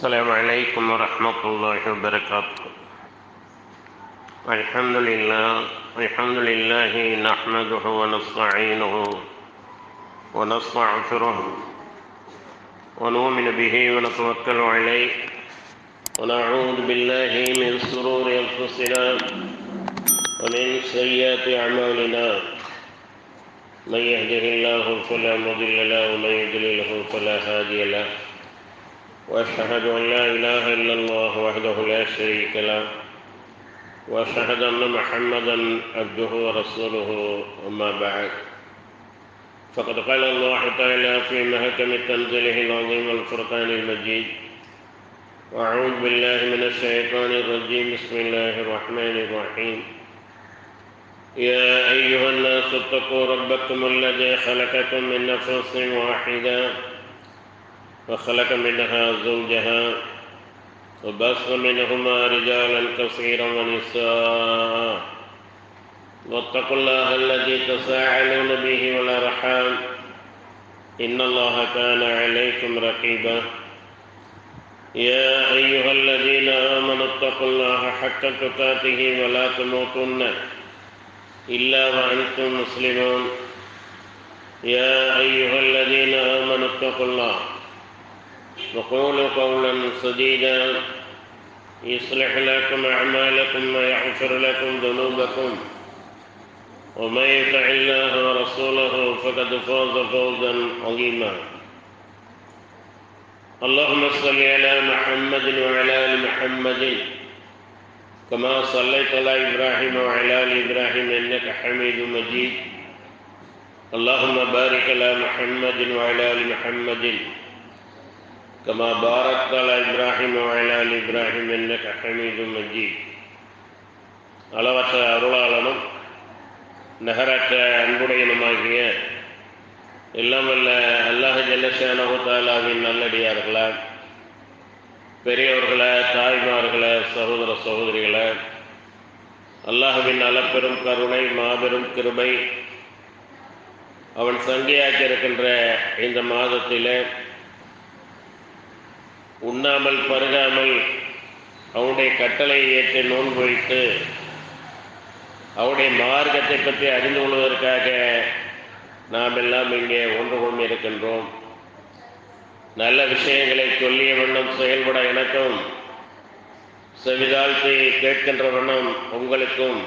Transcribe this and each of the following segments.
السلام عليكم ورحمة الله وبركاته. الحمد لله نحمده ونستعينه ونستغفره ونؤمن به ونتوكل عليه ونعوذ بالله من شرور أنفسنا ومن سيئات أعمالنا، من يهده الله فلا مضل له ومن يضلله فلا هادي له، وأشهد أن لا إله إلا الله وحده لا شريك له، وأشهد أن محمدا عبده ورسوله. أما بعد، فقد قال الله تعالى في محكم تنزيله العظيم الفرقان المجيد: وأعوذ بالله من الشيطان الرجيم، بسم الله الرحمن الرحيم. يا أيها الناس اتقوا ربكم الذي خلقكم من نفس واحدة وخلق منها زوجها وبث منهما رجالا كثيرا ونساء، واتقوا الله الذي تساءلون به والأرحام إن الله كان عليكم رقيبا. يا أيها الذين آمنوا اتقوا الله حق تقاته ولا تموتن إلا وأنتم مسلمون. يا أيها الذين آمنوا اتقوا الله وقولوا قولا سديدا يصلح لكم أعمالكم ويغفر لكم ذنوبكم، ومن يطع الله ورسوله فقد فاز فوزا عظيما. اللهم صل على محمد وعلى آل محمد كما صليت على إبراهيم وعلى آل إبراهيم إنك حميد مجيد. اللهم بارك على محمد وعلى آل محمد كما باركت على إبراهيم وعلى آل إبراهيم إنك حميد مجيد. அளவற்ற அருளாளனும் நகரற்ற அன்புடையனுமாகிய எல்லாம் வல்ல அல்லாஹ் ஜல்லஷானஹு தஆலாவின் நல்லடியார்களே, பெரியவர்களே, தாய்மார்களே, சகோதர சகோதரிகளே, அல்லாஹ்வின் அளப்பெரும் கருணை, மாபெரும் கிருபை அவன் சங்கியாக்கி இருக்கின்ற இந்த மாதத்திலே உண்ணாமல் பருகாமல் அவனுடைய கட்டளையை ஏற்று நோன்பு வைத்து அவனுடைய மார்க்கத்தை பற்றி அறிந்து கொள்வதற்காக நாம் எல்லாம் இங்கே ஒன்று கொண்டு இருக்கின்றோம். நல்ல விஷயங்களை சொல்லிய வண்ணம் செயல்பட எனக்கும், செவிதாழ்த்தி கேட்கின்ற வண்ணம் உங்களுக்கும்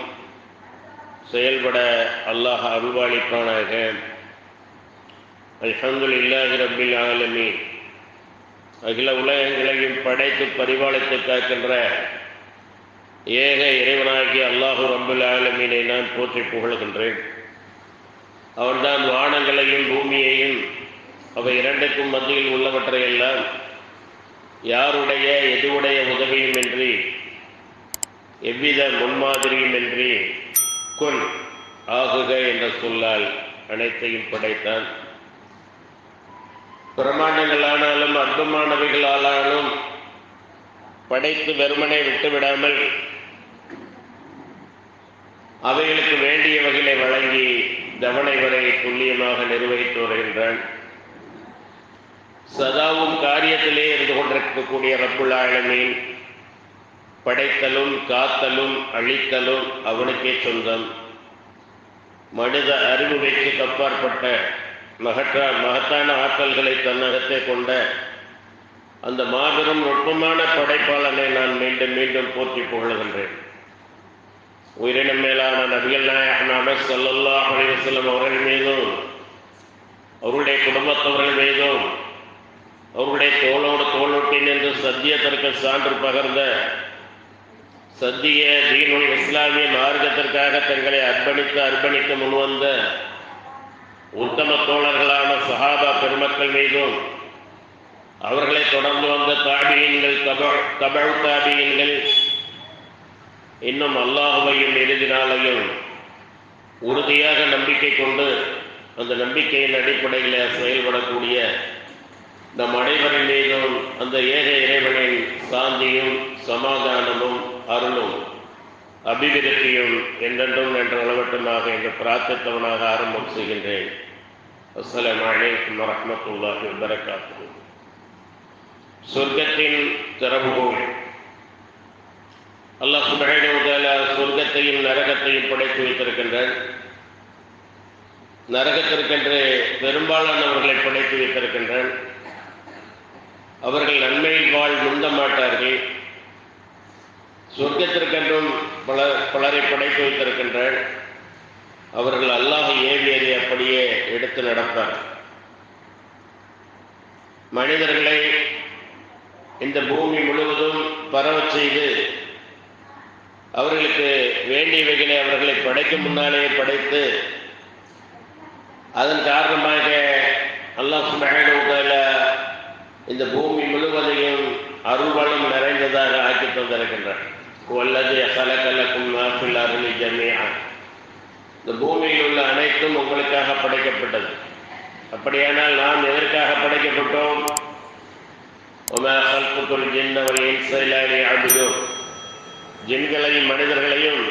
செயல்பட அல்லாஹ் அருள்வாளிப்பானாக. அல்ஹம்துலில்லாஹி ரப்பில் ஆலமீன். அகில உலகங்களையும் படைத்து பரிபாலித்து காக்கின்ற ஏக இறைவனாகிய அல்லாஹு ரப்புல் ஆலமீனை நான் போற்றி புகழ்கின்றேன். அவன்தான் வானங்களையும் பூமியையும் அவை இரண்டுக்கும் மத்தியில் உள்ளவற்றையெல்லாம் யாருடைய எதுவுடைய உதவியும் இன்றி, எவ்வித முன்மாதிரியும் இன்றி குன் ஆகுக என்ற சொல்லால் அனைத்தையும் படைத்தான். பிரமாண்டங்களானாலும் அற்புதமானவைகளானாலும் படைத்து வெறுமனை விட்டுவிடாமல் அவைகளுக்கு வேண்டிய வகையை வழங்கி தவணை வரை துல்லியமாக நிர்வகித்து வருகின்றான். சதாவும் காரியத்திலே இருந்து கொண்டிருக்கக்கூடிய ரப்புல் ஆலமீன் படைத்தலும் காத்தலும் அழித்தலும் அவனுக்கே சொந்தம். மனித அறிவு வைத்து அப்பாற்பட்ட மகத்தான ஆற்றல்களை தன்னகத்தை கொண்ட அந்த மாபெரும் நுட்பமான படைப்பாளனை நான் மீண்டும் மீண்டும் போற்றி புகழ்கின்றேன். உயிரினம் மேலான நபிகள் நாயகம் முஹம்மது ஸல்லல்லாஹு அலைஹி வஸல்லம் அவர்கள் மீதும், அவருடைய குடும்பத்தவர்கள் மீதும், அவருடைய தோளோடு தோளொட்டி நின்று சத்தியத்திற்கு சான்று பகர்ந்த சத்திய தீனுல் இஸ்லாமிய மார்க்கத்திற்காக தங்களை அர்ப்பணிக்க முன்வந்த உத்தம தோழர்களான சஹாபா பெருமக்கள் மீதும், அவர்களை தொடர்ந்து வந்த தாபியீன்கள், தபஉ தாபியீன்கள், இன்னும் அல்லாஹ்வையும் இறுதி நாளையும் உறுதியாக நம்பிக்கை கொண்டு அந்த நம்பிக்கையின் அடிப்படையில் செயல்படக்கூடிய நம் அனைவரின் மீதும் அந்த ஏக இறைவனின் சாந்தியும் சமாதானமும் அருளும் அபிவிருத்தியும் என்றென்றும் என்ற அளவட்டுமாக என்று பிரார்த்தித்தவனாக ஆரம்பம் செய்கின்றேன். அஸ்ஸலாமு அலைக்கும் வரஹ்மத்துல்லாஹி வபரகாத்துஹு. சொர்க்கத்தின் திறவுகோல். அல்லாஹ் சுப்ஹானஹு வ தஆலா சொர்க்கத்தையும் நரகத்தையும் படைத்து வைத்திருக்கின்றான். நரகத்திற்கென்று பெரும்பாலானவர்களை படைத்து வைத்திருக்கின்றான். அவர்கள் நன்மையில் முந்த மாட்டார்கள். சொர்க்கத்திற்கென்றும் பலரை படைத்து வைத்திருக்கின்றான். அவர்கள் அல்லாஹ் ஏவியதை அப்படியே எடுத்து நடப்பார். மனிதர்களை இந்த பூமி முழுவதும் பரவச் செய்து அவர்களுக்கு வேண்டியவைகளை அவர்களை படைக்கும் முன்னாலேயே படைத்து அதன் காரணமாக அல்லாஹ் சுப்ஹானஹு வ தஆலா இந்த பூமி முழுவதையும் அருள்வளம் நிறைந்ததாக ஆக்கி தந்திருக்கின்றார். வல்லதி ഖലഖ லகும் மா ஃபில் அர்லி ஜமீஆ. இந்த பூமியில் உள்ள அனைத்தும் உங்களுக்காக படைக்கப்பட்டது. அப்படியானால் நாம் எதற்காக படைக்கப்பட்டோம்? வமா ഖல்குல் ஜின்ன வல் இன்ஸ இல்லா லியஅ்புதூன். ஜின்களையும் மனிதர்களையும்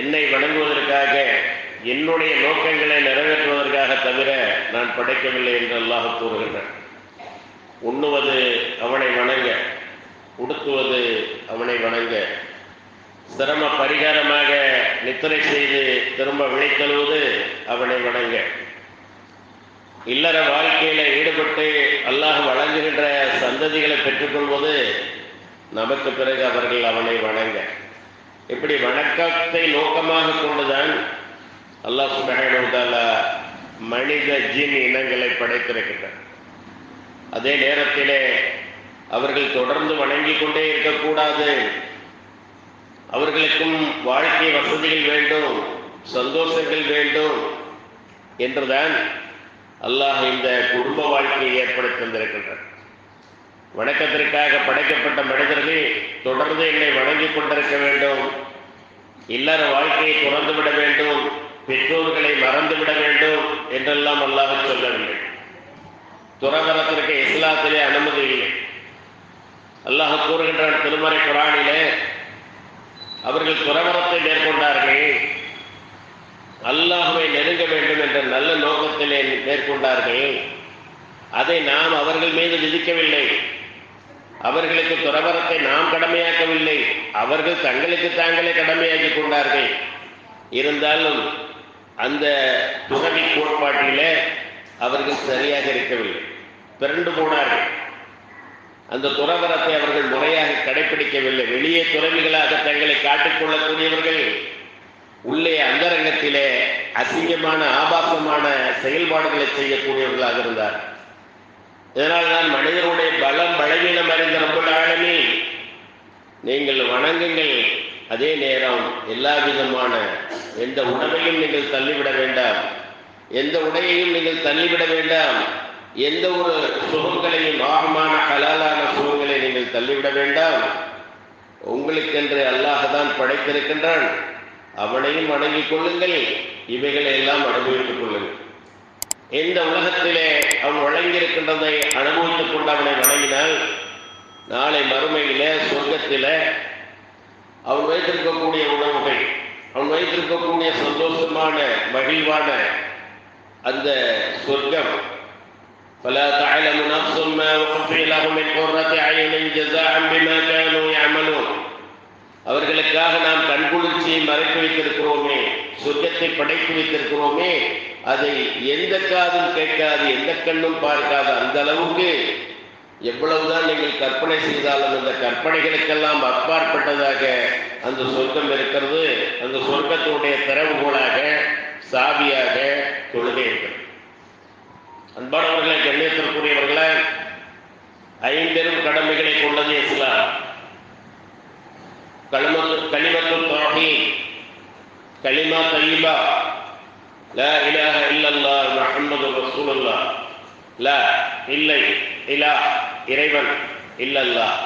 என்னை வணங்குவதற்காக, என்னுடைய நோக்கங்களை நிறைவேற்றுவதற்காக தவிர நான் படைக்கவில்லை என்று அல்லாஹ் கூறுகின்றான். உண்ணுவது அவனை வணங்க, உடுத்துவது அவனை வணங்க, சிரம பரிகாரமாக நித்திரை செய்து திரும்ப விழித்தழுவது அவனை வணங்க, இல்லற வாழ்க்கையில ஈடுபட்டு அல்லாஹ் வழங்குகின்ற சந்ததிகளை பெற்றுக்கொள்வது நமக்கு பிறகு அவர்கள் அவனை வணங்க. இப்படி வணக்கத்தை நோக்கமாக கொண்டுதான் அல்லாஹ் சுப்ஹானஹு வ தஆலா மனித ஜின் இனங்களை படைத்திருக்கின்றார். அதே நேரத்திலே அவர்கள் தொடர்ந்து வணங்கி கொண்டே இருக்கக்கூடாது. அவர்களுக்கும் வாழ்க்கை வசதிகள் வேண்டும், சந்தோஷங்கள் வேண்டும் என்றுதான் அல்லாஹ் இந்த குடும்ப வாழ்க்கையை ஏற்படுத்தி தந்திருக்கின்றார். வணக்கத்திற்காக படைக்கப்பட்ட மனிதர்கள் தொடர்ந்து என்னை வணங்கி கொண்டிருக்க வேண்டும், இல்லற வாழ்க்கையை துறந்துவிட வேண்டும், பெற்றோர்களை மறந்துவிட வேண்டும் என்றெல்லாம் அல்லாஹ் சொல்லவில்லை. துறவரத்திற்கு இஸ்லாத்திலே அனுமதி இல்லை. அல்லாஹ் கூறுகின்றான் திருமறை குர்ஆனிலே, அவர்கள் துறவரத்தை மேற்கொண்டார்கள், அல்லாஹ்வை நெருங்க வேண்டும் என்ற நல்ல நோக்கத்திலே மேற்கொண்டார்கள். அதை நாம் அவர்கள் மீது விதிக்கவில்லை. அவர்களுக்கு துறவரத்தை நாம் கடமையாக்கவில்லை. அவர்கள் தங்களுக்கு தாங்களே கடமையாக்கி கொண்டார்கள். இருந்தாலும் அந்த துறவி கோட்பாட்டிலே அவர்கள் சரியாக இருக்கவில்லை, பிறண்டு போனார்கள். அந்த துறவரத்தை அவர்கள் முறையாக கடைபிடிக்கவில்லை. வெளியே துறவிகளாக தங்களை காட்டிக்கொள்ளக்கூடியவர்கள் உள்ளே அந்தரங்கத்திலே அசிங்கமான ஆபாசமான செயல்பாடுகளை செய்யக்கூடியவர்களாக இருந்தார். இதனால் தான் மனிதனுடைய பலம் பலவீனம் அறிந்த ரப்பல் ஆலமீன், நீங்கள் வணங்குங்கள், அதே நேரம் எல்லா விதமான எந்த உணவையும் நீங்கள் தள்ளிவிட வேண்டாம், எந்த உடையையும் நீங்கள் தள்ளிவிட வேண்டாம், எந்த ஒரு சுகங்களையும் ஆகமான ஹலாலான சுகங்களை நீங்கள் தள்ளிவிட வேண்டாம். உங்களுக்கென்று அல்லாஹ் தான் படைத்திருக்கின்றான், அவனையும் வணங்கிக் கொள்ளுங்கள், இவைகளை எல்லாம் அனுபவித்துக் கொள்ளுங்கள். எந்த உலகத்திலே அவன் வழங்கியிருக்கின்றதை அனுபவித்துக் கொண்டு அவனை வணங்கினால் நாளை மறுமையிலே சொர்க்கத்திலே அவன் வைத்திருக்கக்கூடிய உணவுகள், அவன் வைத்திருக்கக்கூடிய சந்தோஷமான மகிழ்வான அந்த சொர்க்கம், فلا تعلم نفس ما أخفي لهم من قرة أعين جزاء بما كانوا يعملون. அவர்களுக்காக நாம் கண்குளிர்ச்சியை மறைத்து வைத்திருக்கிறோமே, சொர்க்கத்தை படைத்து வைத்திருக்கிறோமே, அதை எந்த காதும் கேட்காது, எந்த கண்ணும் பார்க்காது. அந்த அளவுக்கு எவ்வளவுதான் நீங்கள் கற்பனை செய்தாலும் அந்த கற்பனைகளுக்கெல்லாம் அப்பாற்பட்டதாக அந்த சொர்க்கம் இருக்கிறது. அந்த சொர்க்கத்தினுடைய திறவுகோலாக, சாவியாக தொழுகை இருக்கிறது. அன்பானவர்களை, கண்ணியத்திற்குரியவர்களை, ஐம்பெரும் கடமைகளை கொண்டது இஸ்லாம். கலிமத்து தௌஹீத், கலிமா தய்யிபா, லா இலாஹ இல்லல்லாஹ் முஹம்மது ரசூலுல்லாஹ். லா இல்லை, இலா இறைவன், இல்லல்லாஹ்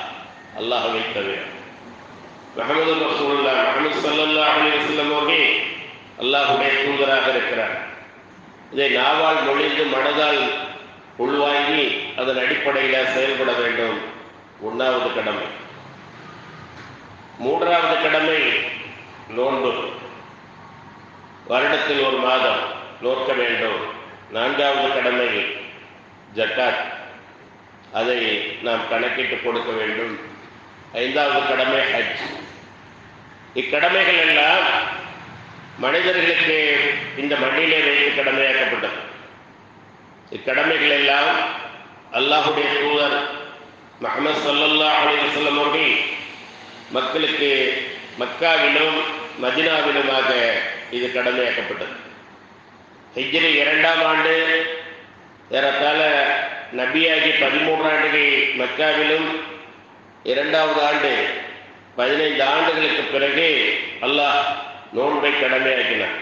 அல்லாஹ்வை தவிர, முஹம்மது ரசூலுல்லாஹ் முஹம்மது ஸல்லல்லாஹு அலைஹி வஸல்லம் அவர்கள் அல்லாஹ்வுடைய தூதராக இருக்கிறார். இதை நாவால் மொழிந்து மனதால் உள்வாங்கி அதன் அடிப்படையில் செயல்பட வேண்டும். 1வது கடமை. 3வது கடமை நோன்பு, வருடத்தில் ஒரு மாதம் நோக்க வேண்டும். 4வது கடமை ஜக்காத், அதை நாம் கணக்கிட்டு கொடுக்க வேண்டும். 5வது கடமை ஹஜ். இக்கடமைகள் எல்லாம் மனிதர்களுக்கு இந்த மண்ணிலே வைத்து கடமையாக்கப்பட்டது. இக்கடமைகள் எல்லாம் அல்லாஹுடைய தூதர் முஹம்மது ஸல்லல்லாஹு அலைஹி வஸல்லம் அவர்கள் மக்களுக்கு மக்காவிலும் மதீனாவிலுமாக இது கடமையாக்கப்பட்டது. ஹிஜ்ரி 2ஆம் ஆண்டு ஏறத்தாழ நபியாகி 13 ஆண்டுகள் மக்காவிலும் 2வது ஆண்டு 15 ஆண்டுகளுக்கு பிறகு அல்லாஹ் நோன்பை கடமையாக்கினார்.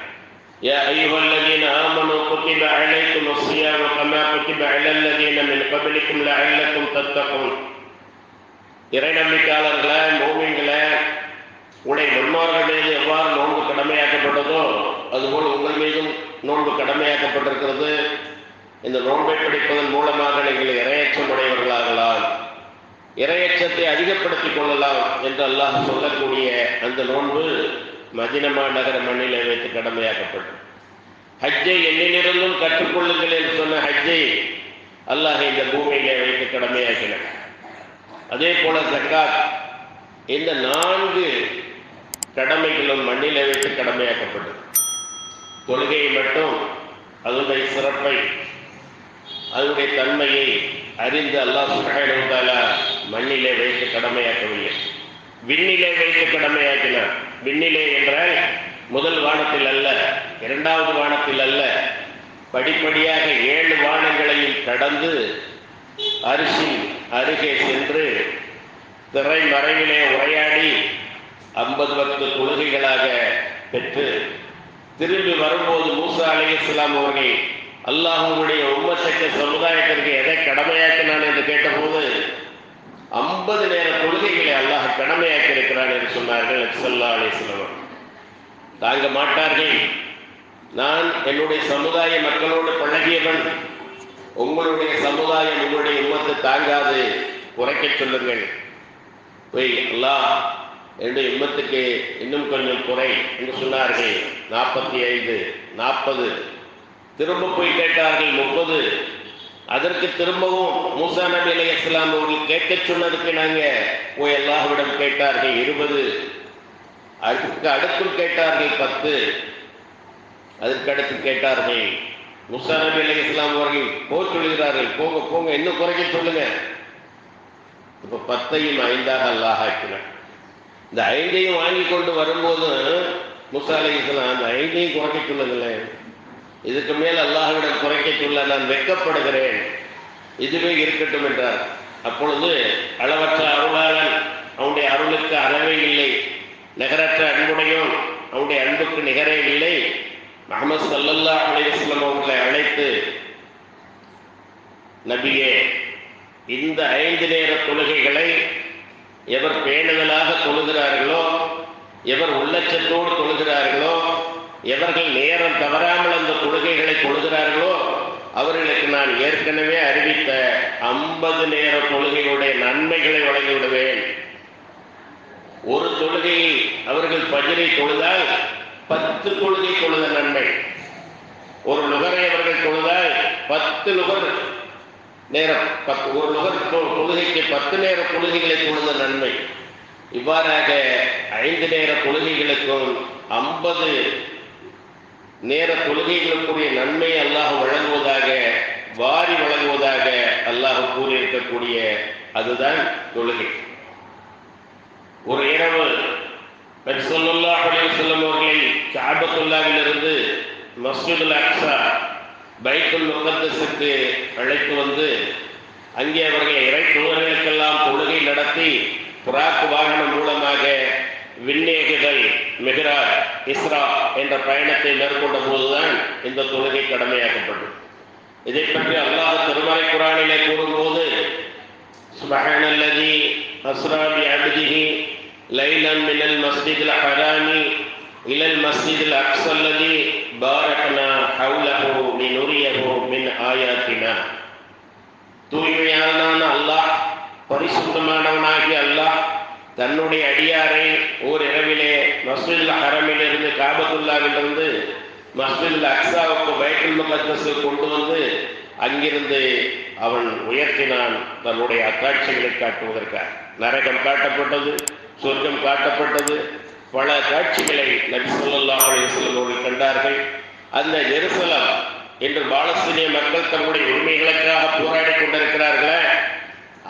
யா அய்யுஹல்லதீன ஆமனூ குத்திப அலைக்குமுஸ் ஸியாமு கமா குத்திப அலல் லதீன மின் கப்லிக்கும் லஅல்லக்கும் தத்தகூன். இறை நம்பிக்கையாளர்களே, மூமின்களே, உடைய முன்னோர்கள் மீது எவ்வாறு நோன்பு கடமையாக்கப்பட்டதோ அதுபோல் உங்கள் மீதும் நோன்பு கடமையாக்கப்பட்டிருக்கிறது. இந்த நோன்பை பிடிப்பதன் மூலமாக நீங்கள் இறையச்சம் உடையவர்களாகலாம், இறையச்சத்தை அதிகப்படுத்திக் கொள்ளலாம் என்று அல்லாஹ் சொல்லக்கூடிய அந்த நோன்பு மதீனா நகர மண்ணிலே வைத்து கடமையாக்கப்பட்டது. ஹஜ்ஜை என்னிலிருந்தும் கற்றுக்கொள்ளுங்கள் என்று சொன்ன ஹஜ்ஜை அல்லாஹ் இந்த பூமியிலே வைத்து கடமையாக்கினார். அதே போல ஜக்காத், இந்த 4 கடமைகளும் மண்ணிலே வைத்து கடமையாக்கப்பட்டது. தொழுகையை மட்டும் அதனுடைய சிறப்பை, அதனுடைய தன்மையை அறிந்து அல்லாஹ் சுப்ஹானஹு வ தஆலா மண்ணிலே வைத்து கடமையாக்கவில்லை, விண்ணிலே வைத்து கடமையாக்கினார். விண்ணிலே என்றால் முதல் வானத்தில் அல்ல, 2வது வானத்தில் அல்ல, படிப்படியாக 7 வானங்களையும் கடந்து அரிசி அருகே சென்று திரை மறைவிலே உரையாடி 50 வக்து தொழுகைகளாக பெற்று திரும்பி வரும்போது மூசா அலைஹிஸ்ஸலாம் அவர்கள் அல்லாஹ்வுடைய உம்மத்துக்கு சமுதாயத்திற்கு எதை கடமையாக்கினான் என்று கேட்டபோது 50 நேர தொழுகைகளை அல்லாஹ் கடமையாக்கி இருக்கிறான் என்று சொன்னார்கள். ஸல்லல்லாஹு அலைஹி வஸல்லம் தாங்க மாட்டார்கள். நான் என்னுடைய சமுதாய மக்களோடு பழகியவன், உங்களுடைய சமுதாயம் உங்களுடைய உம்மத்து தாங்காது, குறைக்க சொல்லுங்கள். போய் அல்லாஹ் என்னுடைய உம்மத்துக்கு இன்னும் கொஞ்சம் குறை என்று சொன்னார்கள். 45, 40, திரும்ப போய் கேட்டார்கள் 30. அதற்கு திரும்பவும் மூசா நபி அலைஹிஸ்ஸலாம் அவர்கள் கேட்க சொன்னதுக்கு நாங்கள் போய் அல்லாஹ்விடம் கேட்டார்கள் 20. அதுக்கு அடுத்தும் கேட்டார்கள் 10. அதற்கு அடுத்து கேட்டார்கள். மூசா நபி அலைஹிஸ்ஸலாம் அவர்கள் போக சொல்கிறார்கள், போங்க போங்க இன்னும் குறைக்க சொல்லுங்க. இப்போ 10ஐயும் 5ஆக அல்லாஹ் ஆக்கினார். இந்த 5ஐயும் வாங்கி கொண்டு வரும்போது மூசா அலைஹிஸ்ஸலாம் அந்த 5ஐயும் குறைக்க சொல்லுங்களேன், இதுக்கு மேல் அல்லாஹ்விடம் குறைக்க சொல்ல நான் வெட்கப்படுகிறேன், இதுவே இருக்கட்டும் என்றார். அப்பொழுது அளவற்ற அருளாளன், அவனுடைய அருளுக்கு அளவே இல்லை, நிகரற்ற அன்புடையும் அவனுடைய அன்புக்கு நிகரே இல்லை, முஹம்மது ஸல்லல்லாஹு அலைஹி வஸல்லம் அவர்களை அழைத்து, நபியே, இந்த 5 நேர தொழுகைகளை எவர் பேணுதலாக தொழுகிறார்களோ, எவர் உள்ளச்சத்தோடு தொழுகிறார்களோ, எவர்கள் நேரம் தவறாமல் அந்த தொழுகைகளை தொழுகிறார்களோ அவர்களுக்கு நான் ஏற்கனவே அறிவித்த 50 நேர தொழுகைகளுடைய நன்மைகளை வழங்கிவிடுவேன். ஒரு தொழுகையில் அவர்கள் ஃபஜ்ரை தொழுதால் 10 தொழுகை தொழுத நன்மை, ஒரு லுகரை அவர்கள் தொழுதால் 10 லுகர் நேரம், ஒரு லுகர் தொழுகைக்கு 10 நேர தொழுகைகளை தொழுத நன்மை. இவ்வாறாக 5 நேர தொழுகைகளுக்கும் 50 நேர தொழுகைகளுக்குரிய நன்மையை அல்லாஹ் வழங்குவதாக, வாரி வழங்குவதாக அல்லாஹ் கூறியிருக்கக்கூடிய அதுதான் தொழுகை. ஒரு இரவு நபி ஸல்லல்லாஹு அலைஹி வஸல்லம் அவர்களை கஅபத்துல்லாஹ்விலிருந்து மஸ்ஜிதுல் அக்ஸா பைத்துல் முகத்தஸுக்கு அழைத்து வந்து அங்கே அவர்கள் இறை தூதர்களுக்கெல்லாம் தொழுகை நடத்தி புராக் வாகனம் மூலமாக விண்ணேகுதல், மிஹ்ராஜ், இஸ்ரா என்ற பயணத்தை மேற்கொண்ட போதுதான் இந்த தொழுகை கடமையாக்கப்பட்டது. இதை பற்றி அல்லாஹ் திருமறை குர்ஆனிலே கூறும்போது, சுப்ஹானல்லதி அஸ்ரா பிஅப்திஹி லைலன் மினல் மஸ்ஜிதில் ஹராமி இலல் மஸ்ஜிதில் அக்ஸல்லதி பாரக்னா ஹவுலஹு லினுரியஹு மின் ஆயாத்தினா. தூய்மையானவனான அல்லாஹ், பரிசுத்தமானவனாகிய அல்லாஹ் தன்னுடைய அடியாரை ஓர் இரவிலே மஸ்ஜிதுல் ஹரமிலிருந்து, காபத்துல்லாவிலிருந்து மஸ்ஜிதுல் அக்ஸாவுக்கு பைத்துல் முகத்தஸுக்கு கொண்டு வந்து அங்கிருந்து அவன் உயர்த்தினான் தன்னுடைய அத்தாட்சிகளை காட்டுவதற்காக. நரகம் காட்டப்பட்டது, சொர்க்கம் காட்டப்பட்டது, பல காட்சிகளை நபி ஸல்லல்லாஹு அலைஹி வஸல்லம் அவர்கள் கண்டார்கள். அந்த ஜெருசலம் என்று பாலஸ்தீனிய மக்கள் தன்னுடைய உரிமைகளுக்காக போராடி கொண்டிருக்கிறார்களே,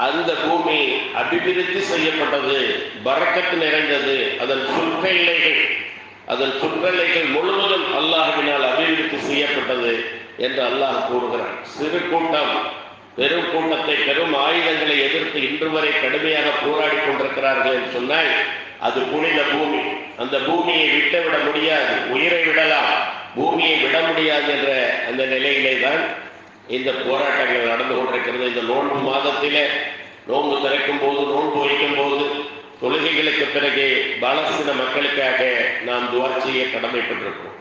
அந்த பூமி அபிவிருத்தி செய்யப்பட்டது, பரக்கத்து நிறைந்தது. அதன் சுற்றெல்லைகள் முழுவதும் அல்லாஹ்வினால் அபிவிருத்தி செய்யப்பட்டது என்று அல்லாஹ் கூறுகிறான். சிறு கூட்டம் பெரும் கூட்டத்தை, பெரும் ஆயுதங்களை எதிர்த்து இன்று வரை கடுமையாக போராடி கொண்டிருக்கிறார்கள் என்று சொன்னால் அது புனித பூமி. அந்த பூமியை விட்டுவிட முடியாது, உயிரை விடலாம், பூமியை விட முடியாது என்ற அந்த நிலையிலே தான் இந்த போராட்டங்கள் நடந்து கொண்டிருக்கிறது. இந்த நோன்பு மாதத்திலே நோன்பு திறக்கும் போது, நோன்பு வைக்கும் போது, தொழுகைகளுக்கு பிறகு பாலஸ்தீன மக்களுக்காக நாம் துஆ செய்ய கடமைப்பட்டிருக்கிறோம்.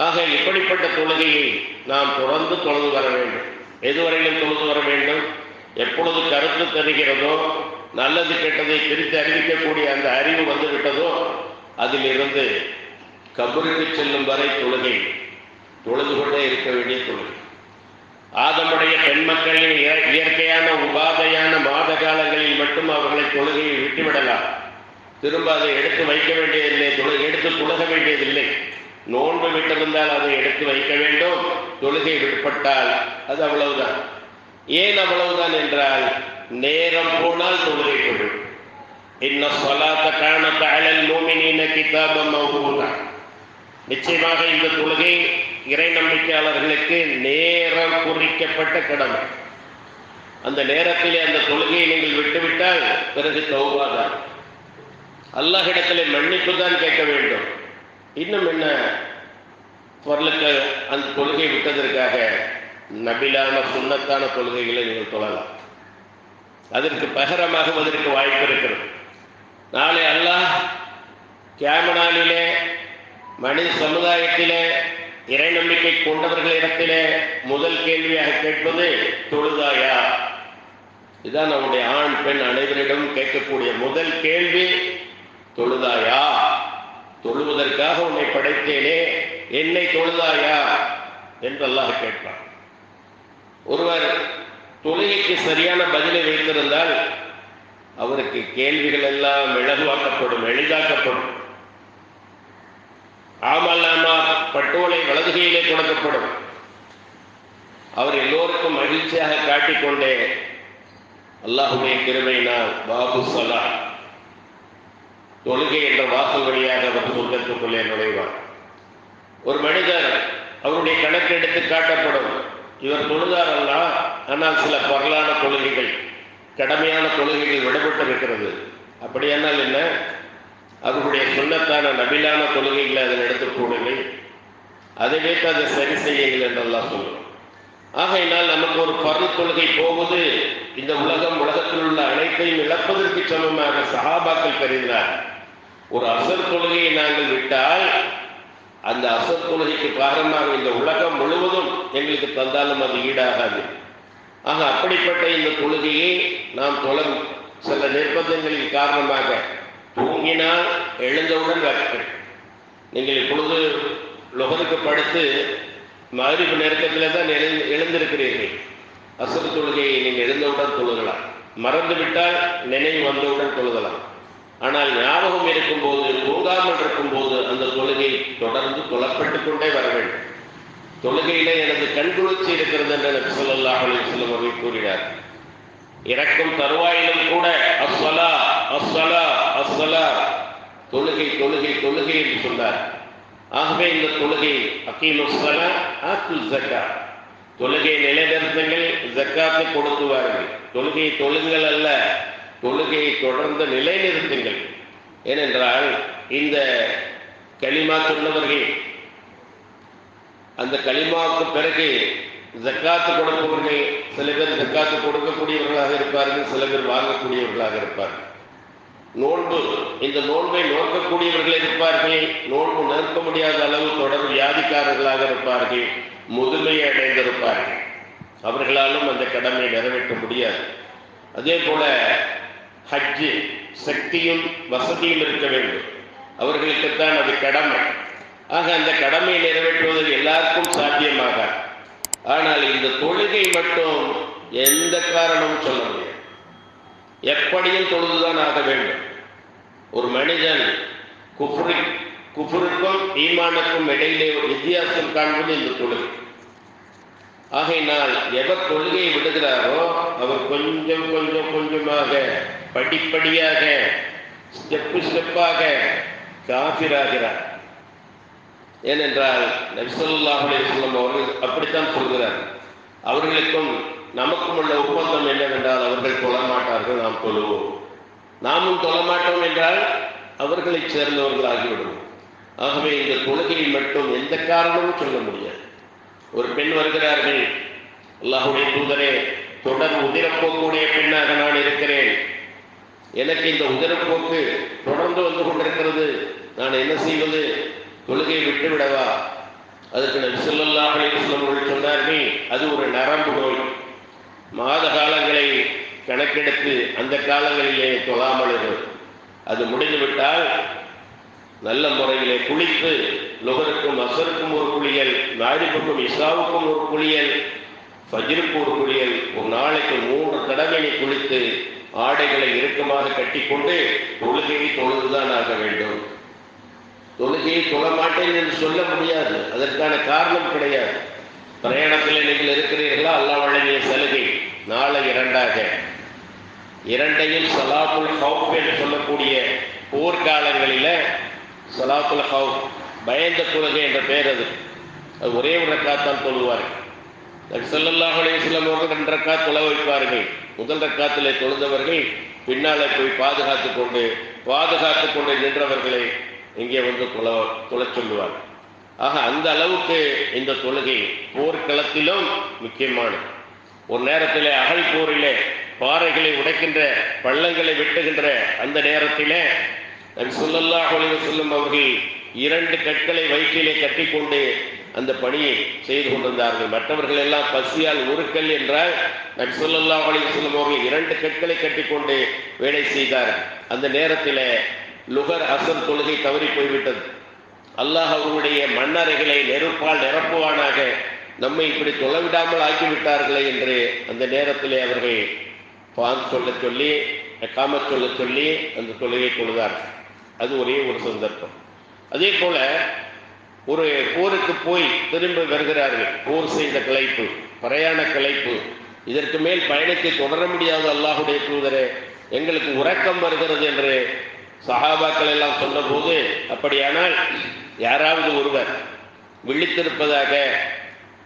ஆக இப்படிப்பட்ட தொழுகையை நாம் தொடர்ந்து தொழுது வர வேண்டும். எதுவரையிலும் தொழுது வர வேண்டும்? எப்பொழுது கருத்து தருகிறதோ, நல்லது கெட்டதை பிரித்து அறிவிக்கக்கூடிய அந்த அறிவு வந்துவிட்டதோ, அதிலிருந்து கபருக்கு செல்லும் வரை தொழுகை தொழுது கொண்டே இருக்க வேண்டிய தொழுகை. ஆதமுடைய பெண் மக்களின் இயற்கையான உபாதையான மாத காலங்களில் மட்டும் அவர்களை தொழுகையை விட்டுவிடலாம். திரும்ப அதை எடுத்து வைக்க வேண்டியதில்லை, எடுத்து தொழுக வேண்டியதில்லை. நோன்பு விட்டிருந்தால் அதை எடுத்து வைக்க வேண்டும். தொழுகை விடுபட்டால் அது அவ்வளவுதான். ஏன் அவ்வளவுதான் என்றால், நேரம் போனால் தொழுகை கொள்ளும். இன்ன ஸலாத்த கானத் அலல் முஃமினீன கிதாபம் மவ்கூதா. நிச்சயமாக இந்த தொழுகை இறை நம்பிக்கையாளர்களுக்கு நேரம் குறிக்கப்பட்ட கடமை. அந்த நேரத்திலே அந்த தொழுகையை நீங்கள் விட்டுவிட்டால் பிறகு தௌபா தான், அல்லாஹ்விடத்திலே மன்னிப்பு தான் கேட்க வேண்டும். இன்னும் என்ன, பொருளுக்கு அந்த தொழுகை விட்டதற்காக நபிலான சுன்னத்தான தொழுகைகளை நீங்கள் தொழலாம். அதற்கு பகரமாகுவதற்கு வாய்ப்பு இருக்கிறது. நாளை அல்லாஹ் கியாமத் நாளிலே மனித சமுதாயத்திலே இறை நம்பிக்கை கொண்டவர்களிடத்திலே முதல் கேள்வியாக கேட்பது தொழுதாயா. இதுதான் நம்முடைய ஆண் பெண் அனைவரிடம் கேட்கக்கூடிய முதல் கேள்வி, தொழுதாயா? தொழுவதற்காக உன்னை படைத்தேனே, என்னை தொழுதாயா என்று அல்லாஹ் கேட்பான். ஒருவர் தொழுகைக்கு சரியான பதிலை வைத்திருந்தால் அவருக்கு கேள்விகள் எல்லாம் இலகுவாக்கப்படும், எளிதாக்கப்படும். ஆமல்லாமா பட்டோலை வலதுகையிலே கொடுக்கப்படும். அவர் எல்லோருக்கும் மகிழ்ச்சியாக காட்டிக்கொண்டே அல்லாஹுடைய கிருபையினால் பாபு ஸலா, தொழுகை என்ற வாசல் வழியாக அவர் சொர்க்கத்துக்குள்ளே நுழைவார். ஒரு மனிதர் அவருடைய கணக்கு எடுத்து காட்டப்படும். இவர் தொழுதார் அல்ல, ஆனால் சில பரலான தொழுகைகள், கடமையான தொழுகைகள் விடப்பட்டு இருக்கிறது. அப்படியானால் என்ன? அவர்களுடைய சுன்னத்தான நபிலான தொழுகைகளை அதில் எடுத்து போடுங்கள், அதை வைத்து அதை சரி செய்யுங்கள் என்றெல்லாம் சொல்லுவோம். ஆகையினால் நமக்கு ஒரு பர்ல் தொழுகை போவது இந்த உலகத்தில் உள்ள அனைத்தையும் இழப்பதற்கு சமமாக சஹாபாக்கள் கருதினார். ஒரு அசர் தொழுகையை நாங்கள் விட்டால் அந்த அசர் தொழுகைக்கு காரணமாக இந்த உலகம் முழுவதும் எங்களுக்கு தந்தாலும் அது ஈடாகாது. ஆக அப்படிப்பட்ட இந்த தொழுகையை நாம் சில நிர்பந்தங்களின் காரணமாக தூங்கினால் எழுந்தவுடன் வைக்க. நீங்கள் இப்பொழுது லொஹருக்கு படுத்து மக்ரிப் நேரத்தில் தான் எழுந்திருக்கிறீர்கள். அசர் தொழுகையை நீங்கள் எழுந்தவுடன் தொழுகலாம். மறந்துவிட்டால் நினைவு வந்தவுடன் தொழுகலாம். ஆனால் ஞாபகம் இருக்கும்போது, தூங்காமல் இருக்கும்போது அந்த தொழுகை தொடர்ந்து தொழப்பட்டு கொண்டே வர வேண்டும். தொழுகையிலே எனது கண்குளிர்ச்சி இருக்கிறது என்று நபி ஸல்லல்லாஹு அலைஹி வஸல்லம் அவர்கள் கூறினார். இறக்கும் தருவாயிலும் கூட அஸ்ஸலா அஸ்ஸலா அஸ்ஸலா, தொழுகை தொழுகை தொழுகை என்று சொன்னார். ஆகவே இந்த தொழுகை அகீமுஸ் ஸலா ஆத்துஸ் ஸகாத், தொழுகை நிலைநிறுத்துங்கள், ஜக்காத்தை கொடுத்து வாருங்கள். தொழுகையை தொழுங்கள் அல்ல, தொழுகையை தொடர்ந்து நிலைநிறுத்துங்கள். ஏனென்றால் இந்த கலிமா சொன்னவர்கள் அந்த கலிமாவுக்கு பிறகு ஜக்காத்து கொடுப்பவர்கள், சில பேர் ஜக்காத்து கொடுக்கக்கூடியவர்களாக இருப்பார்கள், சில பேர் வாங்கக்கூடியவர்களாக இருப்பார்கள். நோன்பு, இந்த நோன்பை நோக்கக்கூடியவர்கள் இருப்பார்கள், நோன்பு நிற்க முடியாத அளவு தொடர் வியாதிக்காரர்களாக இருப்பார்கள், முதுமையை அடைந்திருப்பார்கள். அவர்களாலும் அந்த கடமையை நிறைவேற்ற முடியாது. அதே போல ஹஜ்ஜு, சக்தியும் வசதியும் இருக்க வேண்டும், அவர்களுக்குத்தான் அது கடமை. ஆக அந்த கடமையை நிறைவேற்றுவதற்கு எல்லாருக்கும் சாத்தியமாக, ஆனால் இந்த தொழுகை மட்டும் எந்த காரணமும் சொல்ல முடியாது, எப்படியும் தொழுதுதான் ஆக வேண்டும். ஒரு மனிதன் குஃபருக்கும் ஈமானுக்கும் இடையிலே ஒரு வித்தியாசம் காண்பது இந்த தொழுகை. ஆகையினால் எவர் தொழுகையை விடுகிறாரோ அவர் கொஞ்சம் கொஞ்சம் கொஞ்சமாக படிப்படியாக ஸ்டெப்பாக காஃபிராகிறார். ஏனென்றால் நபி ஸல்லல்லாஹு அலைஹி வஸல்லம் அவர்கள் அப்படித்தான் சொல்கிறார். அவர்களுக்கும் நமக்கும் உள்ள ஒப்பந்தம் என்னவென்றால் அவர்கள் தொழமாட்டார்கள், நாம் தொழுவோம். நாமும் தொழமாட்டோம் என்றால் அவர்களை சேர்ந்தவர்களாகிவிடும். ஆகவே இந்த தொழுகையில் மட்டும் எந்த காரணமும் சொல்ல முடியாது. ஒரு பெண் வருகிறார்கள், அல்லாஹ்வுடைய தூதரே, தொடர் உதிரப்போக்குடைய பெண்ணாக நான் இருக்கிறேன், எனக்கு இந்த உதிரப்போக்கு தொடர்ந்து வந்து கொண்டிருக்கிறது, நான் என்ன செய்வது, தொழுகையை விட்டுவிடவா? அதற்கு நபி ஸல்லல்லாஹு அலைஹி வஸல்லம் அவர்கள் சொன்னார்கள், அது ஒரு நரம்பு நோய். மாத காலங்களை கணக்கெடுத்து அந்த காலங்களிலே தொழாமல் இருக்கும். அது முடிந்துவிட்டால் நல்ல முறையிலே குளித்து லுஹருக்கும் அஸருக்கும் ஒரு குளியல், மக்ரிபுக்கும் இஷாவுக்கும் ஒரு குளியல், ஃபஜ்ருக்கு ஒரு குளியல், ஒரு நாளைக்கு 3 தடவை குளித்து ஆடைகளை இறுக்கமாக கட்டிக்கொண்டு தொழுகையை தொழுதுதான் ஆக வேண்டும். தொழுகையை தொழ மாட்டேன் என்று சொல்ல முடியாது, அதற்கான காரணம் கிடையாது. பிரயாணத்தில் நீங்கள் இருக்கிறீர்களா, அல்லாஹ் வழங்கிய சலுகை. நாளை இரண்டையும் ஸலாத்துல் ஹௌஃப் என்று சொல்லக்கூடிய போர்க்காலங்களில் ஸலாத்துல் ஹௌஃப், பயந்த தொழுகை என்ற பெயர். அது ஒரே ஒரு ரக்காத்தான் தொழுவார்கள். நபி ஸல்லல்லாஹு அலைஹி வஸல்லம் அவர்கள் 2 ரக்காத் தொழ வைப்பார்கள். முதல் ரக்காத்திலே தொழுந்தவர்கள் பின்னாலே போய் பாதுகாத்து கொண்டு நின்றவர்களை இங்கே வந்து தொழச் சொல்லுவார். ஆக அந்த அளவுக்கு இந்த தொழுகை போர்க்களத்திலும் முக்கியமானது. ஒரு நேரத்திலே அகழ் போரிலே பாறைகளை உடைக்கின்ற, பள்ளங்களை வெட்டுகின்ற அந்த நேரத்திலே நபி ஸல்லல்லாஹு அலைஹி வஸல்லம் அவர்கள் 2 கற்களை வயிற்றிலே கட்டிக்கொண்டு அந்த பணியை செய்து கொண்டிருந்தார்கள். மற்றவர்கள் எல்லாம் பசியால் ஒரு கல் என்றால் நபி ஸல்லல்லாஹு அலைஹி வஸல்லம் அவர்கள் 2 கற்களை கட்டிக்கொண்டு வேலை செய்தார்கள். அந்த நேரத்தில் லுஹர் அஸர் தொழுகை தவறி போய்விட்டது. அல்லாஹ் அவர்களுடைய மண்ணறைகளை நெருப்பால் நிரப்புவானாக, நம்மை இப்படி தொலைவிடாமல் ஆக்கிவிட்டார்களே என்று அந்த நேரத்திலே அவர்கள் பான் சொல்ல சொல்லி காம சொல்ல சொல்லி அந்த தொழுகை தொழுதார்கள். அது ஒரே ஒரு சந்தர்ப்பம். அதே போல ஒரு போருக்கு போய் திரும்ப வருகிறார்கள், போர் செய்த களைப்பு, பிரயாண களைப்பு, இதற்கு மேல் பயணத்தை தொடர முடியாத அல்லாஹுடைய தூதரே, எங்களுக்கு உறக்கம் வருகிறது என்று சஹாபாக்கள் எல்லாம் சொன்னபோது, அப்படியானால் யாராவது ஒருவர் விழித்திருப்பதாக,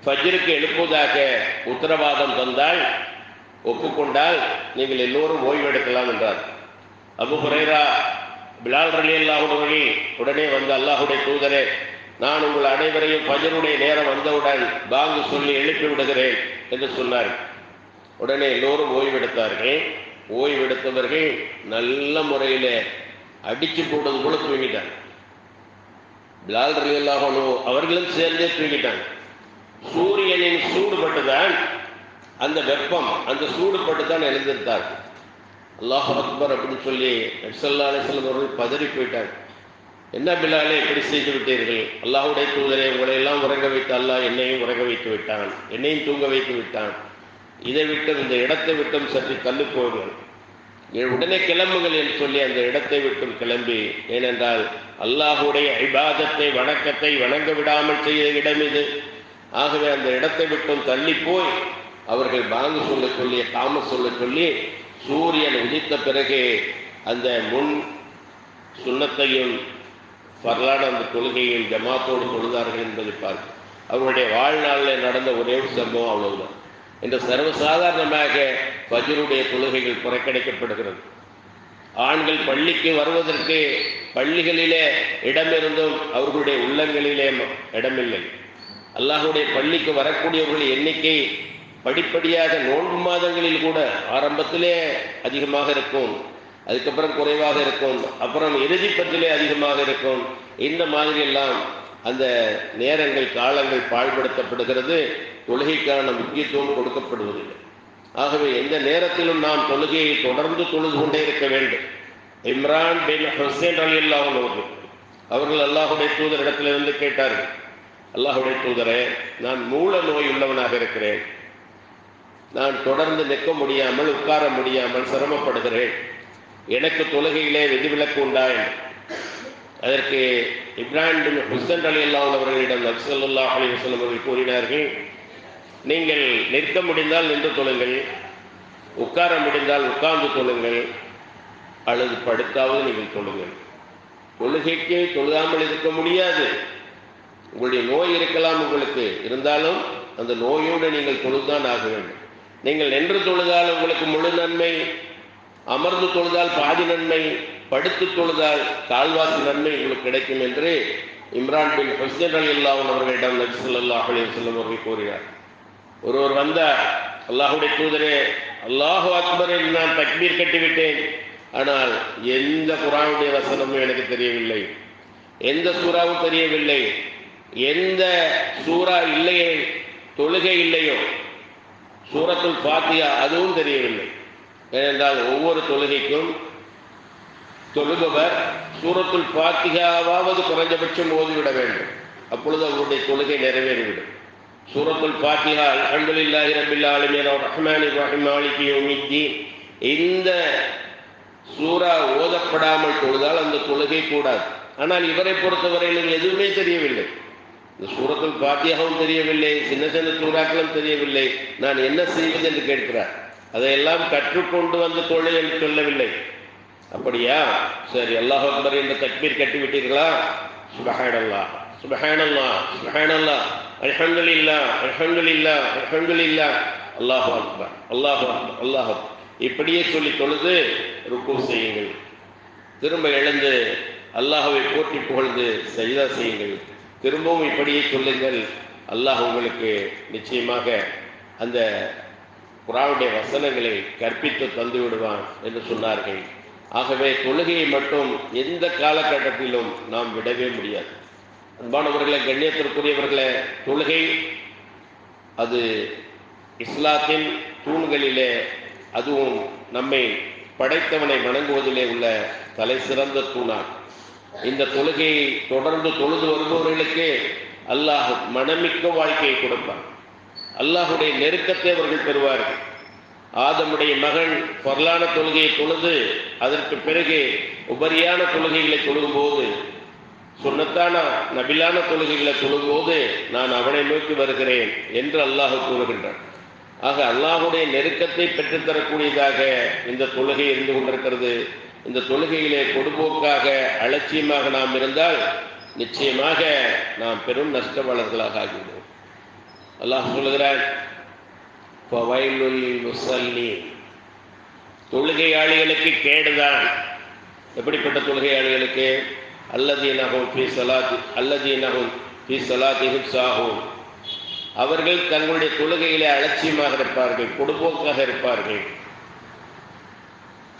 ஃபஜ்ருக்கு எழுப்புவதாக உத்தரவாதம் தந்தால், ஒப்புக்கொண்டால் நீங்கள் எல்லோரும் ஓய்வெடுக்கலாம் என்றார். அபூ ஹுரைரா பிலால் ரலியல்லாஹு அன்ஹு உடனே வந்து, அல்லாஹுடைய தூதரே, நான் உங்கள் அனைவரையும் ஃபஜ்ருடைய நேரம் வந்தவுடன் பாங்கு சொல்லி எழுப்பி விடுகிறேன் என்று சொன்னார். உடனே எல்லோரும் ஓய்வெடுத்தார்கள். ஓய்வெடுத்தவர்கள் நல்ல முறையில் அடிச்சு போட்டது போல தூங்கிட்டாங்க. பிலால் ரலியல்லாஹு அன்ஹு அவர்களும் சேர்ந்தே தூங்கிட்டாங்க. சூரியனின் சூடுபட்டுதான், அந்த வெப்பம், அந்த சூடுபட்டுதான் எழுந்திருந்தார்கள். அல்லாஹ் அக்பர் அப்படின்னு சொல்லி நபி ஸல்லல்லாஹு அலைஹி வஸல்லம் அவர்கள் பதறி போயிட்டாங்க. என்ன பிலாலே இப்படி செய்து விட்டீர்கள்? அல்லாஹுடைய தூதரை, உங்களை எல்லாம் உறங்க வைத்து அல்லாஹ் என்னையும் உறங்க வைத்து விட்டான், என்னையும் தூங்க வைத்து விட்டான். இதை விட்டு, இந்த இடத்தை விட்டும் சற்று தள்ளி போங்கள், உடனே கிளம்புங்கள் என்று சொல்லி அந்த இடத்தை விட்டும் கிளம்பி, ஏனென்றால் அல்லாஹுடைய இபாதத்தை, வணக்கத்தை வணங்க விடாமல் செய்த இடம் இது. ஆகவே அந்த இடத்தை விட்டும் தள்ளி போய் அவர்கள் பாங்கு சொல்ல சொல்லி, காம சொல்ல சொல்லி, சூரியன் உதித்த பிறகு அந்த முன் சுன்னத்தையும் வரலாறு அந்த தொழுகையும் ஜமாத்தோடு தொழுதார்கள் என்பதை பார்க்க அவருடைய வாழ்நாளில் நடந்த ஒரே ஒரு சம்பவம் அவ்வளவுதான். என்று சர்வசாதாரணமாக ஃபஜ்ருடைய தொழுகைகள் புறக்கணிக்கப்படுகிறது. ஆண்கள் பள்ளிக்கு வருவதற்கு பள்ளிகளிலே இடமிருந்தும் அவர்களுடைய உள்ளங்களிலே இடமில்லை. அல்லாஹுடைய பள்ளிக்கு வரக்கூடியவர்கள் எண்ணிக்கை படிப்படியாக நோன்பு மாதங்களில் கூட ஆரம்பத்திலே அதிகமாக இருக்கும், அதுக்கப்புறம் குறைவாக இருக்கும், அப்புறம் இறுதி பத்திலே அதிகமாக இருக்கும். இந்த மாதிரி எல்லாம் அந்த நேரங்கள், காலங்கள் பாழ்படுத்தப்படுகிறது. தொழுகைக்கான முக்கியத்துவம் கொடுக்கப்படுவதில்லை. ஆகவே எந்த நேரத்திலும் நாம் தொழுகையை தொடர்ந்து தொழுது கொண்டே இருக்க வேண்டும். இம்ரான் பின் ஹுசைன் ரலியல்லாஹு அன்ஹு அவர்கள் அல்லாஹுடைய தூதரிடத்திலிருந்து கேட்டார்கள், அல்லாஹ்வுடைய தூதரே, நான் மூல நோய் உள்ளவனாக இருக்கிறேன், நான் தொடர்ந்து நிற்க முடியாமல் உட்கார முடியாமல் சிரமப்படுகிறேன், எனக்கு தொழுகையிலே விதிவிலக்கு உண்டா என்று. அதற்கு இப்ராஹிம் பின் ஹுசைன் ரலியல்லாஹு அவர்களிடம் நபி ஸல்லல்லாஹு அலைஹி வஸல்லம் அவர்கள் கூறினார்கள், நீங்கள் நிற்க முடிந்தால் நின்று தொழுங்கள், உட்கார முடிந்தால் உட்கார்ந்து தொழுங்கள், அல்லது படுத்தாவது நீங்கள் தொழுங்கள். தொழுகைக்கு தொழுகாமல் இருக்க முடியாது. உங்களுடைய நோய் இருக்கலாம், உங்களுக்கு இருந்தாலும் அந்த நோயோடு நீங்கள் தொழுதான் ஆக வேண்டும். நீங்கள் நின்று தொழுதால் உங்களுக்கு முழு நன்மை, அமர்ந்து தொழுதால் பாதி நன்மை, படுத்து தொழுதால் கால்வாசி நன்மை உங்களுக்கு கிடைக்கும் என்று இம்ரான் பின் ஹுசைன் ரலியல்லாஹு அவர்களிடம் நபி ஸல்லல்லாஹு அலைஹி வஸல்லம் அவர்கள் கூறினார். ஒருவர் வந்தார், அல்லாஹ்வுடைய தூதரே, அல்லாஹு அக்பர் என்று நான் தக்பீர் கட்டிவிட்டேன், ஆனால் எந்த குர்ஆனுடைய வசனமும் எனக்கு தெரியவில்லை, எந்த சூறாவும் தெரியவில்லை, எந்த சூறா இல்லையே தொழுகை இல்லையோ சூரத்துல் ஃபாத்திஹா அதுவும் தெரியவில்லை. ஏனென்றால் ஒவ்வொரு தொழுகைக்கும் தொழுபவர் சூரத்துல் ஃபாத்திஹாவாவது குறைஞ்சபட்சம் ஓதிவிட வேண்டும். அப்பொழுது அவருடைய தொழுகை நிறைவேறிவிடும். சூரத்துல் ஃபாத்திஹா அல்ஹம்துலில்லாஹி ரப்பில் ஆலமீன் அர்ரஹ்மானிர் ரஹீம் மாலிகி யௌமித்தீன் இந்த சூரா ஓதப்படாமல் தொழுதால் அந்த தொழுகை கூடாது. ஆனால் இவரை பொறுத்தவரையிலும் எதுவுமே தெரியவில்லை, இந்த சூரத்துல் ஃபாத்திஹாவும் தெரியவில்லை, சின்ன சின்ன சூறாக்களும் தெரியவில்லை, நான் என்ன செய்வது என்று கேட்கிறார். அதையெல்லாம் கற்றுக்கொண்டு வந்து தொழு என்று சொல்லவில்லை. அப்படியா, சரி, அல்லாஹ் அக்பர் என்ற தக்பீர் கட்டிவிட்டீர்களா, சுப்ஹானல்லாஹ் சுப்ஹானல்லாஹ் சுப்ஹானல்லாஹ் அல்ஹம்துலில்லாஹ் அல்ஹம்துலில்லாஹ் அல்ஹம்துலில்லாஹ் அல்லாஹு அக்பர் அல்லாஹு அக்பர் அல்லாஹ் அக்பர் இப்படியே சொல்லி தொழுது ருக்கு செய்யுங்கள். திரும்ப எழுந்து அல்லாஹ்வை போற்றி புகழ்ந்து சஜ்தா செய்யுங்கள். திரும்பவும் இப்படியே சொல்லுங்கள். அல்லாஹ் உங்களுக்கு நிச்சயமாக அந்த குர்ஆனுடைய வசனங்களை கற்பித்து தந்து விடுவான் என்று சொன்னார்கள். ஆகவே தொழுகையை மட்டும் எந்த காலகட்டத்திலும் நாம் விடவே முடியாது. அன்பானவர்களே, கண்ணியத்திற்குரியவர்களே, தொழுகை அது இஸ்லாத்தின் தூண்களிலே, அதுவும் நம்மை படைத்தவனை வணங்குவதிலே உள்ள தலை சிறந்த தூணார். இந்த தொழுகையை தொடர்ந்து தொழுது வருபவர்களுக்கு அல்லாஹ் மனமிக்க வாழ்க்கையை கொடுப்பார். அல்லாஹுடைய நெருக்கத்தை அவர்கள் பெறுவார்கள். ஆதமுடைய மகன் பரலான தொழுகையை தொழுது அதற்கு பிறகு உபரியான தொழுகைகளை தொழும்போது, சுன்னத்தான நபிலான தொழுகைகளை தொழும்போது நான் அவனை நோக்கி வருகிறேன் என்று அல்லாஹ் கூறுகின்றான். ஆக அல்லாஹுடைய நெருக்கத்தை பெற்றுத்தரக்கூடியதாக இந்த தொழுகை இருந்து கொண்டிருக்கிறது. இந்த தொழுகையிலே பொடுபோக்காக அலட்சியமாக நாம் இருந்தால் நிச்சயமாக நாம் பெரும் நஷ்டவாளர்களாக ஆகிவிடுவோம். அல்லாஹ் சொல்லுகிறான், ஃபவைலுல் முஸல்லீன், தொழுகையாளிகளுக்கு கேடுதான். எப்படிப்பட்ட தொழுகையாளிகளுக்கு? அல்லதீனஹும் ஃபீ ஸலாத்திஹிம் சாஹூன், அவர்கள் தங்களுடைய தொழுகையிலே அலட்சியமாக இருப்பார்கள், பொடுபோக்காக இருப்பார்கள்.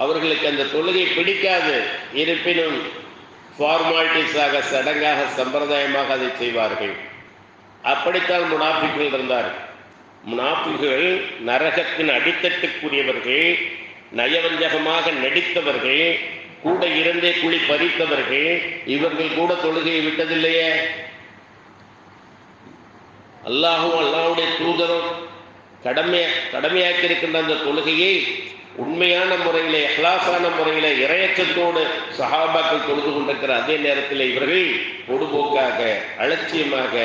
அவர்களுக்கு அந்த தொழுகை பிடிக்காது, இருப்பினும் ஃபார்மாலிட்டிஸாக, சடங்காக, சம்பிரதாயமாக அதை செய்வார்கள். அப்படித்தான் முனாஃபிக்குகள் இருந்தார்கள். முனாஃபிக்குகள் நரகத்தின் அடித்தட்டுக்குரியவர்கள், நயவஞ்சகமாக நடித்தவர்கள், கூட இருந்தே குழி பறித்தவர்கள். இவர்கள் கூட தொழுகையை விட்டதில்லையே. அல்லாஹும் அல்லாஹ்வுடைய தூதரும் கடமையாக்கி இருக்கின்ற அந்த தொழுகையை உண்மையான முறையிலே, இஹ்லாஸான முறையிலே, இறையச்சத்தோடு சஹாபாக்கள் தொழுது கொண்டிருக்கிற அதே நேரத்தில் இவர்கள் பொடுபோக்காக, அலட்சியமாக,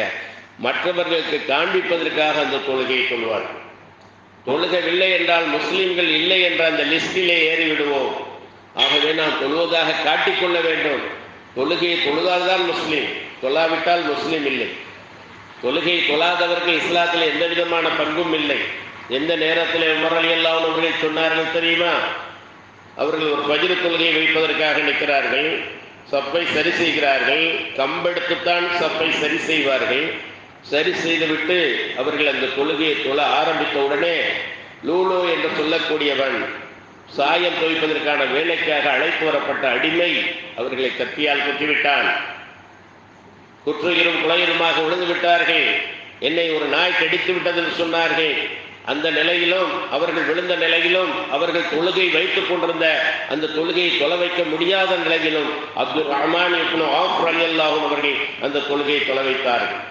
மற்றவர்களுக்கு காண்பிப்பதற்காக அந்த தொழுகையை தொழுவார்கள். தொழுகவில்லை என்றால் முஸ்லிம்கள் இல்லை என்ற அந்த லிஸ்டிலே ஏறிவிடுவோம். ஆகவே நாம் தொழுவதாக காட்டிக்கொள்ள வேண்டும். தொழுகையை தொழுதால்தான் முஸ்லீம், தொழாவிட்டால் முஸ்லீம் இல்லை. தொழுகையை தொழாதவர்கள் இஸ்லாத்தில் எந்த விதமான பங்கும் இல்லை. எந்த நேரத்தில் உமர் ரலியல்லாஹு அன்ஹு சொன்னார்கள் தெரியுமா? அவர்கள் ஒரு ஃபஜ்ர் தொழுகையை வைப்பதற்காக நிற்கிறார்கள், சப்பை சரி செய்கிறார்கள், கம்பெடுத்துத்தான் சப்பை சரி செய்வார்கள். சரி செய்துவிட்டு அவர்கள் அந்த தொழுகையை தொழ ஆரம்பித்த உடனே லூலோ என்று சொல்லக்கூடியவன், சாயம் துவைப்பதற்கான வேலைக்காக அழைத்து வரப்பட்ட அடிமை, அவர்களை கத்தியால் குத்திவிட்டான். குற்றுயிரும் குலையுருமாக விழுந்து விட்டார்கள். என்னை ஒரு நாய் கடித்து விட்டது என்று சொன்னார்கள். அந்த நிலையிலும், அவர்கள் விழுந்த நிலையிலும், அவர்கள் தொழுகை வைத்துக் கொண்டிருந்த அந்த தொழுகையை தொலை வைக்க முடியாத நிலையிலும் அப்துல் ரஹ்மான் இப்னு அவ்ஃப் ரலியல்லாஹு அவர்கள் அந்த தொழுகையை தொலை வைத்தார்கள்.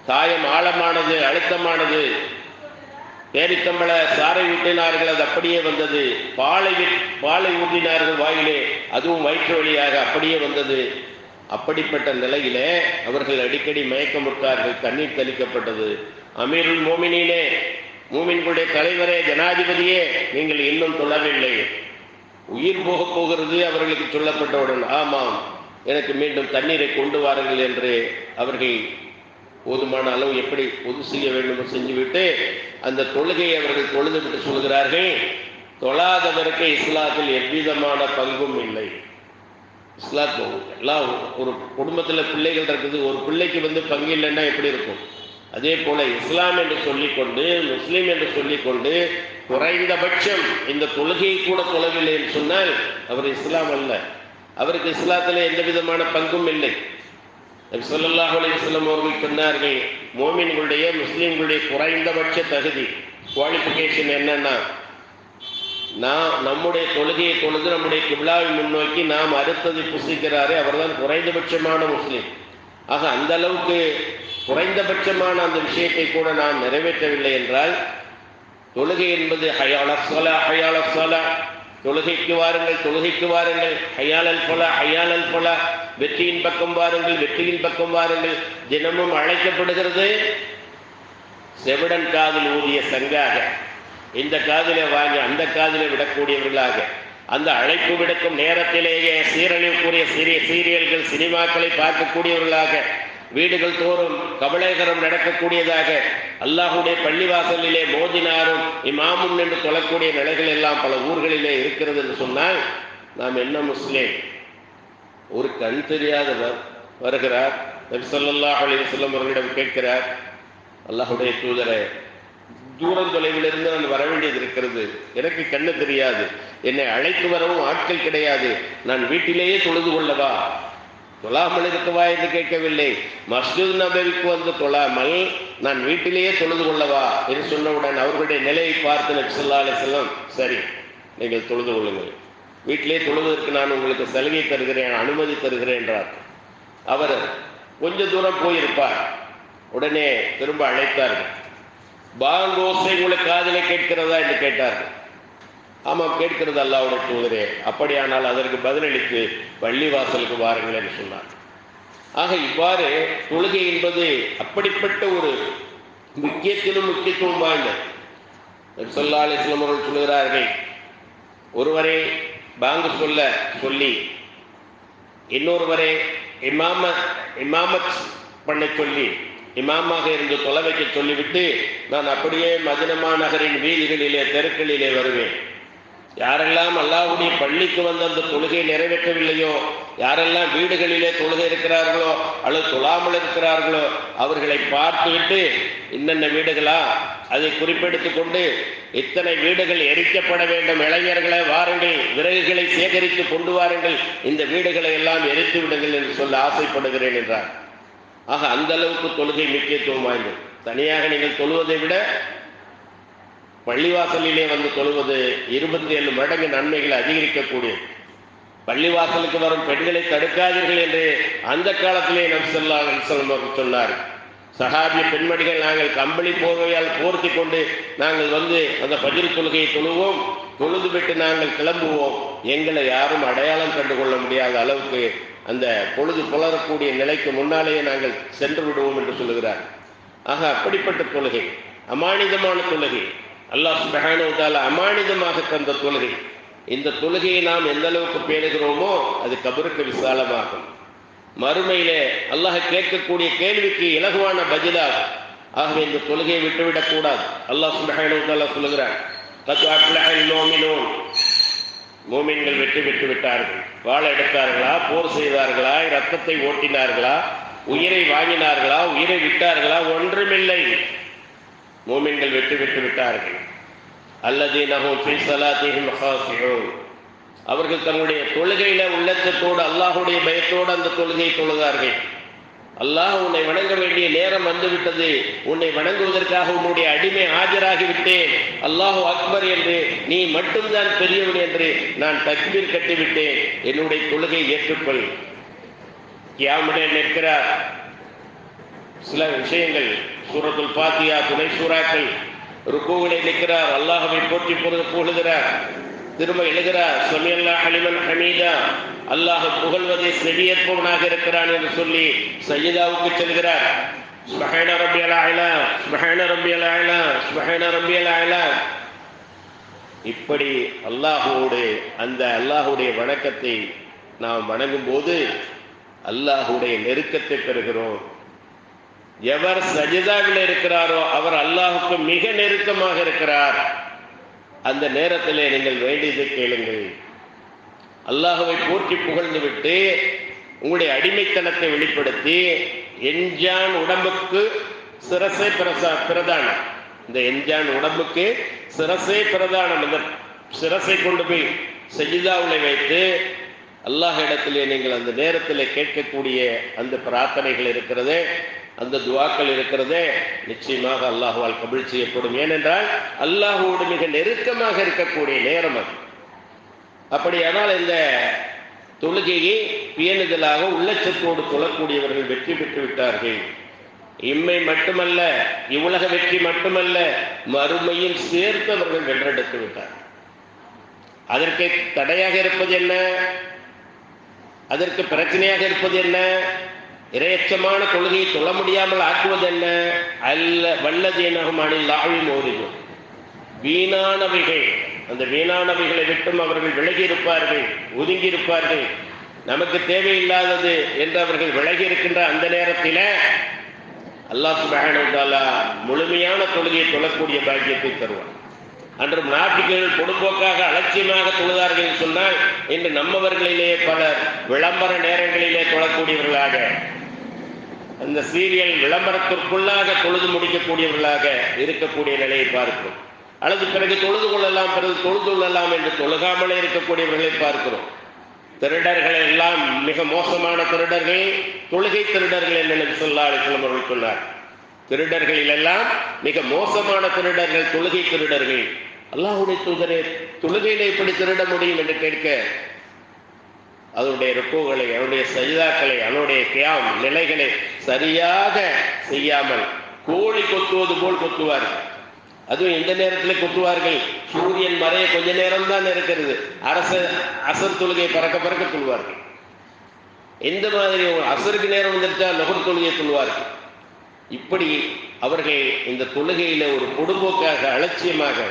காயம் ஆழமானது, அழுத்தமானது. பேரித்தம்பள சாறை ஊட்டினார்கள், அது அப்படியே வந்தது. பாலை ஊட்டினார்கள் வாயிலே, அதுவும் வயிற்று வழியாக அப்படியே வந்தது. அப்படிப்பட்ட நிலையிலே அவர்கள் அடிக்கடி மயக்கமுற்றார்கள், தண்ணீர் தெளிக்கப்பட்டது. அமீருல் மோமினீனே, மூமின்களுடைய தலைவரே, ஜனாதிபதியே, நீங்கள் இன்னும் தொழவில்லை, உயிர் போக போகிறது அவர்களுக்கு சொல்லப்பட்டவுடன், ஆமாம், எனக்கு மீண்டும் தண்ணீரை கொண்டு வாருங்கள் என்று அவர்கள் போதுமான அளவு எப்படி பொது செய்ய வேண்டும் செஞ்சுவிட்டு அந்த தொழுகையை அவர்கள் தொழுது விட்டு சொல்கிறார்கள், தொழாதவருக்கு இஸ்லாத்தில் எவ்விதமான பங்கும் இல்லை. இஸ்லாத்து எல்லாம் ஒரு குடும்பத்தில் பிள்ளைகள் இருக்குது, ஒரு பிள்ளைக்கு பங்கு இல்லைன்னா எப்படி இருக்கும்? அதே போல இஸ்லாம் என்று சொல்லிக்கொண்டு, முஸ்லீம் என்று சொல்லிக்கொண்டு, குறைந்தபட்சம் இந்த தொழுகையை கூட தொழவில்லை என்று சொன்னால் அவர் இஸ்லாம் அல்ல. அவருக்கு இஸ்லாத்தில் எந்த விதமான பங்கும் இல்லை. நபி ஸல்லல்லாஹு அலைஹி வஸல்லம் அவர்கள் சொன்னார்கள், மோமின்களுடைய முஸ்லீம்களுடைய குறைந்தபட்ச தகுதி, குவாலிஃபிகேஷன் என்னன்னா, நம்முடைய தொழுகையை தொழுது நம்முடைய கிப்லாவை முன்னோக்கி நாம் அடுத்தது புசிக்கிறாரே அவர்தான் குறைந்தபட்சமான முஸ்லீம். ஆக அந்த அளவுக்கு குறைந்தபட்சமான அந்த விஷயத்தை கூட நாம் நிறைவேற்றவில்லை என்றால், தொழுகை என்பது ஹய்யால ஸலா ஹய்யால ஸலா, தொழுகைக்கு வாருங்கள், தொழுகைக்கு வாருங்கள், ஹய்யாலல் ஃபலா ஹய்யாலல் ஃபலா, வெற்றியின் பக்கம் வாருங்கள், வெற்றியின் பக்கம் வாருங்கள், தினமும் அழைக்கப்படுகிறது. செவிடன் காதில் ஊதிய சங்காக, இந்த காதிலே வாங்கி அந்த காதிலே விடக்கூடியவர்களாக, அந்த அழைப்பு விடுக்கும் நேரத்திலேயே சீரழிவுக்குரிய சீரியல்கள் சினிமாக்களை பார்க்கக்கூடியவர்களாக, வீடுகள் தோறும் கபலேகரம் நடக்கக்கூடியதாக, அல்லாஹுடைய பள்ளிவாசலிலே மோதினாரும் இமாமும் என்று சொல்லக்கூடிய நிலைகள் எல்லாம் பல ஊர்களிலே இருக்கிறது என்று சொன்னால் நாம் என்ன முஸ்லீம்? ஒரு கண் தெரியாதவர் வருகிறார், நபி ஸல்லல்லாஹு அலைஹி வஸல்லம் அவர்களிடம் கேட்கிறார், அல்லாஹுடைய தூதரே, தூரம் தொலைவிலிருந்து நான் வர வேண்டியது இருக்கிறது, எனக்கு கண்ணு தெரியாது, என்னை அழைத்து வரவும் ஆட்கள் கிடையாது, நான் வீட்டிலேயே தொழுது கொள்ளவா? தொழாமல் இருக்கவா என்று கேட்கவில்லை, மஸ்ஜித் நபவிக்கு தொழாமல் நான் வீட்டிலேயே தொழுது கொள்ளவா என்று சொன்னவுடன் அவர்களுடைய நிலையை பார்த்து நபி ஸல்லல்லாஹு அலைஹி வஸல்லம், சரி, நீங்கள் தொழுது கொள்ளுங்கள், வீட்டிலே தொழுவதற்கு நான் உங்களுக்கு சலுகை தருகிறேன், அனுமதி தருகிறேன் என்றார். அவர் கொஞ்ச தூரம் போயிருப்பார், உடனே திரும்ப அழைத்தார்கள். பாங்கோசை உங்களுக்கு காதிலே கேட்கிறதா என்று கேட்டார்கள். ஆமாம், கேட்கிறது அல்லாஹ்வுடைய தூதரே. அப்படியானால் அதற்கு பதிலளித்து பள்ளிவாசலுக்கு வாருங்கள் என்று சொன்னார். ஆக இவ்வாறு தொழுகை என்பது அப்படிப்பட்ட ஒரு முக்கியத்துவம் வாய்ந்த. நபி ஸல்லல்லாஹு அலைஹி வஸல்லம் அவர்கள் சொல்கிறார்கள், ஒருவரை பாங்கு சொல்லி இன்னொருவரை இமாமத் பண்ண சொல்லி இமாமாக இருந்து தொலை வைக்க சொல்லிவிட்டு நான் அப்படியே மதீனா நகரின் வீதிகளிலே தெருக்களிலே வருவேன். யாரெல்லாம் அல்லாஹ்வுடைய பள்ளிக்கு வந்து அந்த தொழுகை நிறைவேற்றவில்லையோ, யாரெல்லாம் வீடுகளிலே தொழுகை இருக்கிறார்களோ அல்லது தொழாமல் இருக்கிறார்களோ அவர்களை பார்த்துவிட்டு, இன்னென்ன வீடுகளா அதை குறிப்பெடுத்து கொண்டு, இத்தனை வீடுகள் எரிக்கப்பட வேண்டும், இளைஞர்களை வாருங்கள், விறகுகளை சேகரித்து கொண்டு வாருங்கள், இந்த வீடுகளை எல்லாம் எரித்து விடுங்கள் என்று சொல்ல ஆசைப்படுகிறேன் என்றார். ஆக அந்த அளவுக்கு தொழுகை முக்கியத்துவம் வாய்ந்தது. தனியாக நீங்கள் தொழுவதை விட பள்ளிவாசலிலே வந்து தொழுவது 27 மடங்கு நன்மைகளை அதிகரிக்கக்கூடியது. பள்ளிவாசலுக்கு வரும் பெண்களை தடுக்காதீர்கள் என்று அந்த காலத்திலே நபி ஸல்லல்லாஹு அலைஹி வஸல்லம் அவர்கள் சொன்னார். சஹாபிய பெண்மணிகள், நாங்கள் கம்பளி போர்வையால் போர்த்தி கொண்டு நாங்கள் வந்து அந்த ஃபஜ்ர் தொழுகையை தொழுவோம், தொழுது விட்டு நாங்கள் கிளம்புவோம், எங்களை யாரும் அடையாளம் கண்டுகொள்ள முடியாத அளவுக்கு அந்த பொழுது புலரக்கூடிய நிலைக்கு முன்னாலேயே நாங்கள் சென்று விடுவோம் என்று சொல்லுகிறார். ஆக அப்படிப்பட்ட தொழுகை, அமானிதமான தொழுகை, அல்லாஹ் சுப்ஹானஹு வ தஆலா அமானிதமாக தந்த தொழுகை. இந்த தொழுகையை நாம் எந்த அளவுக்கு பேணுகிறோமோ அது கபருக்கு விசாலமாகும். மறுமையிலே அல்லாஹ் கேட்கக்கூடிய கேள்விக்கு இலகுவான பதிலாகும். ஆகவே இந்த தொழுகையை விட்டுவிடக் கூடாது. அல்லாஹ் சுப்ஹானஹு வ தஆலா சொல்லுகிறார், கத் அஃப்லஹல் முஃமினூன், மூமின்கள் வெற்றி பெற்று விட்டார்கள். வாழ எடுத்தார்களா, போர் செய்தார்களா, இரத்தத்தை ஓட்டினார்களா, உயிரை வாங்கினார்களா, உயிரை விட்டார்களா, ஒன்றுமில்லை, மூமின்கள் வெற்றி பெற்று விட்டார்கள். அல்லதீனஹும் ஃபீ ஸலாத்திஹிம் ஹாஷிஊன், அவர்கள் தங்களுடைய தொழுகையில உள்ளத்தோடு அல்லாஹ்வுடைய பயத்தோடு அந்த தொழுகையை தொழுதார்கள். அல்லாஹ் உன்னை வணங்க வேண்டிய நேரம் வந்துவிட்டது, உன்னை வணங்குவதற்காக உன்னுடைய அடிமை ஆஜராகிவிட்டேன், அல்லாஹு அக்பர் என்று, நீ மட்டும்தான் பெரியவன் என்று நான் தக்பீர் கட்டிவிட்டேன், என்னுடைய தொழுகை ஏற்றுக்கொள். கியாமிலே நிற்கிறார், சில விஷயங்கள், சூரத்துல் ஃபாத்தியா, துணை சூறாக்கள், ருக்கூவிலே நிற்கிறார், அல்லாஹ்வை போற்றி புகழுகிறார், திரும்ப எழுகிறார், சமியல்லாஹ் லிமன் ஹமீதா, அல்லாஹ் புகழ்வதை செவியேற்பவனாக இருக்கிறான் என்று சொல்லி சஜிதாவுக்கு செல்கிறார். சுப்ஹான ரப்பியல் அலா, சுப்ஹான ரப்பியல் அலா, சுப்ஹான ரப்பியல் அலா. இப்படி அல்லாஹ்வோடு அந்த அல்லாஹ்வுடைய வணக்கத்தை நாம் வணங்கும் போது அல்லாஹ்வுடைய நெருக்கத்தை பெறுகிறோம். எவர் சஜிதாவில் இருக்கிறாரோ அவர் அல்லாஹுக்கு மிக நெருக்கமாக இருக்கிறார். அந்த நேரத்திலே நீங்கள் வேண்டியதை கேளுங்கள். அல்லாஹுவை போற்றி புகழ்ந்து விட்டு உங்களுடைய அடிமைத்தனத்தை வெளிப்படுத்தி, எஞ்சான் உடம்புக்கு சிரசே பிரதானம், இந்த எஞ்சான் உடம்புக்கு சிரசே பிரதானம், இந்த சிரசை கொண்டு போய் சஜிதாவுல வைத்து அல்லாஹ் இடத்திலே நீங்கள் அந்த நேரத்தில் கேட்கக்கூடிய அந்த பிரார்த்தனைகள் இருக்கிறதே, அந்த துவாக்கள் இருக்கிறதே, நிச்சயமாக அல்லாஹ்வால் கபூல் செய்யப்படும். ஏனென்றால் அல்லாஹ்வோடு மிக நெருக்கமாக இருக்கக்கூடிய நேரம் அது. அப்படியானால் இந்த தொழுகையை பேணுதலாக உள்ளச்சத்தோடு தொழக்கூடியவர்கள் வெற்றி பெற்று விட்டார்கள். இம்மை மட்டுமல்ல, இவ்வுலக வெற்றி மட்டுமல்ல, மறுமையும் சேர்த்து அவர்கள் வென்றெடுத்து விட்டார். அதற்கு தடையாக இருப்பது என்ன? அதற்கு பிரச்சனையாக இருப்பது என்ன? இரையச்சமான கொள்கையை தொழ முடியாமல் ஆக்குவது என்ன? அல்ல வல்லதீனகும் அணில் ஆழிம் ஓரினும் வீணானவைகள், அந்த வீணானவைகளை விட்டும் அவர்கள் விலகி இருப்பார்கள், ஒதுங்கி இருப்பார்கள். நமக்கு தேவையில்லாதது என்று அவர்கள் விலகி இருக்கின்ற அந்த நேரத்தில் அல்லாஹ் சுப்ஹானஹு வ தஆலா முழுமையான தொழுகையை தொழக்கூடிய பாக்கியத்தை தருவார். அன்று முனாஃபிக்குகள் பொடுபோக்காக அலட்சியமாக தொழுதார்கள் சொன்னால், இன்று நம்மவர்களிலே பலர் விளம்பர நேரங்களிலே தொழக்கூடியவர்களாக, அந்த சீரியல் விளம்பரத்திற்குள்ளாக தொழுது முடிக்கக்கூடியவர்களாக இருக்கக்கூடிய நிலையை பார்க்கிறோம். அல்லது பிறகு தொழுது கொள்ளலாம், பிறகு தொழுது கொள்ளலாம் என்று தொழுகாமலே இருக்கக்கூடியவர்களை பார்க்கிறோம். திருடர்கள் எல்லாம் மிக மோசமான திருடர்கள் தொழுகை திருடர்கள் என்று நபி ஸல்லல்லாஹு அலைஹி வஸல்லம் அவர்கள் சொன்னார். திருடர்களில் எல்லாம் மிக மோசமான திருடர்கள் தொழுகை திருடர்கள். அல்லாஹ்வுடைய தூதரே, தொழுகையிலே எப்படி திருட முடியும் என்று கேட்க, அதனுடைய ருக்குகளை, அவனுடைய சஜிதாக்களை, அவனுடைய கியாம் நிலைகளை சரியாக செய்யாமல் கோழி கொத்துவது போல் கொத்துவார்கள். அதுவும் எந்த நேரத்தில் கொத்துவார்கள்? சூரியன் மறைய கொஞ்ச நேரம் தான் இருக்கிறது, அசர் தொழுகை பறக்க பறக்க தொழுவார்கள். எந்த மாதிரி அசருக்கு நேரம் வந்துட்டா நுகர் தொழுகை தொழுவார்கள். இப்படி அவர்கள் இந்த தொழுகையில ஒரு பொடுபோக்காக அலட்சியமாக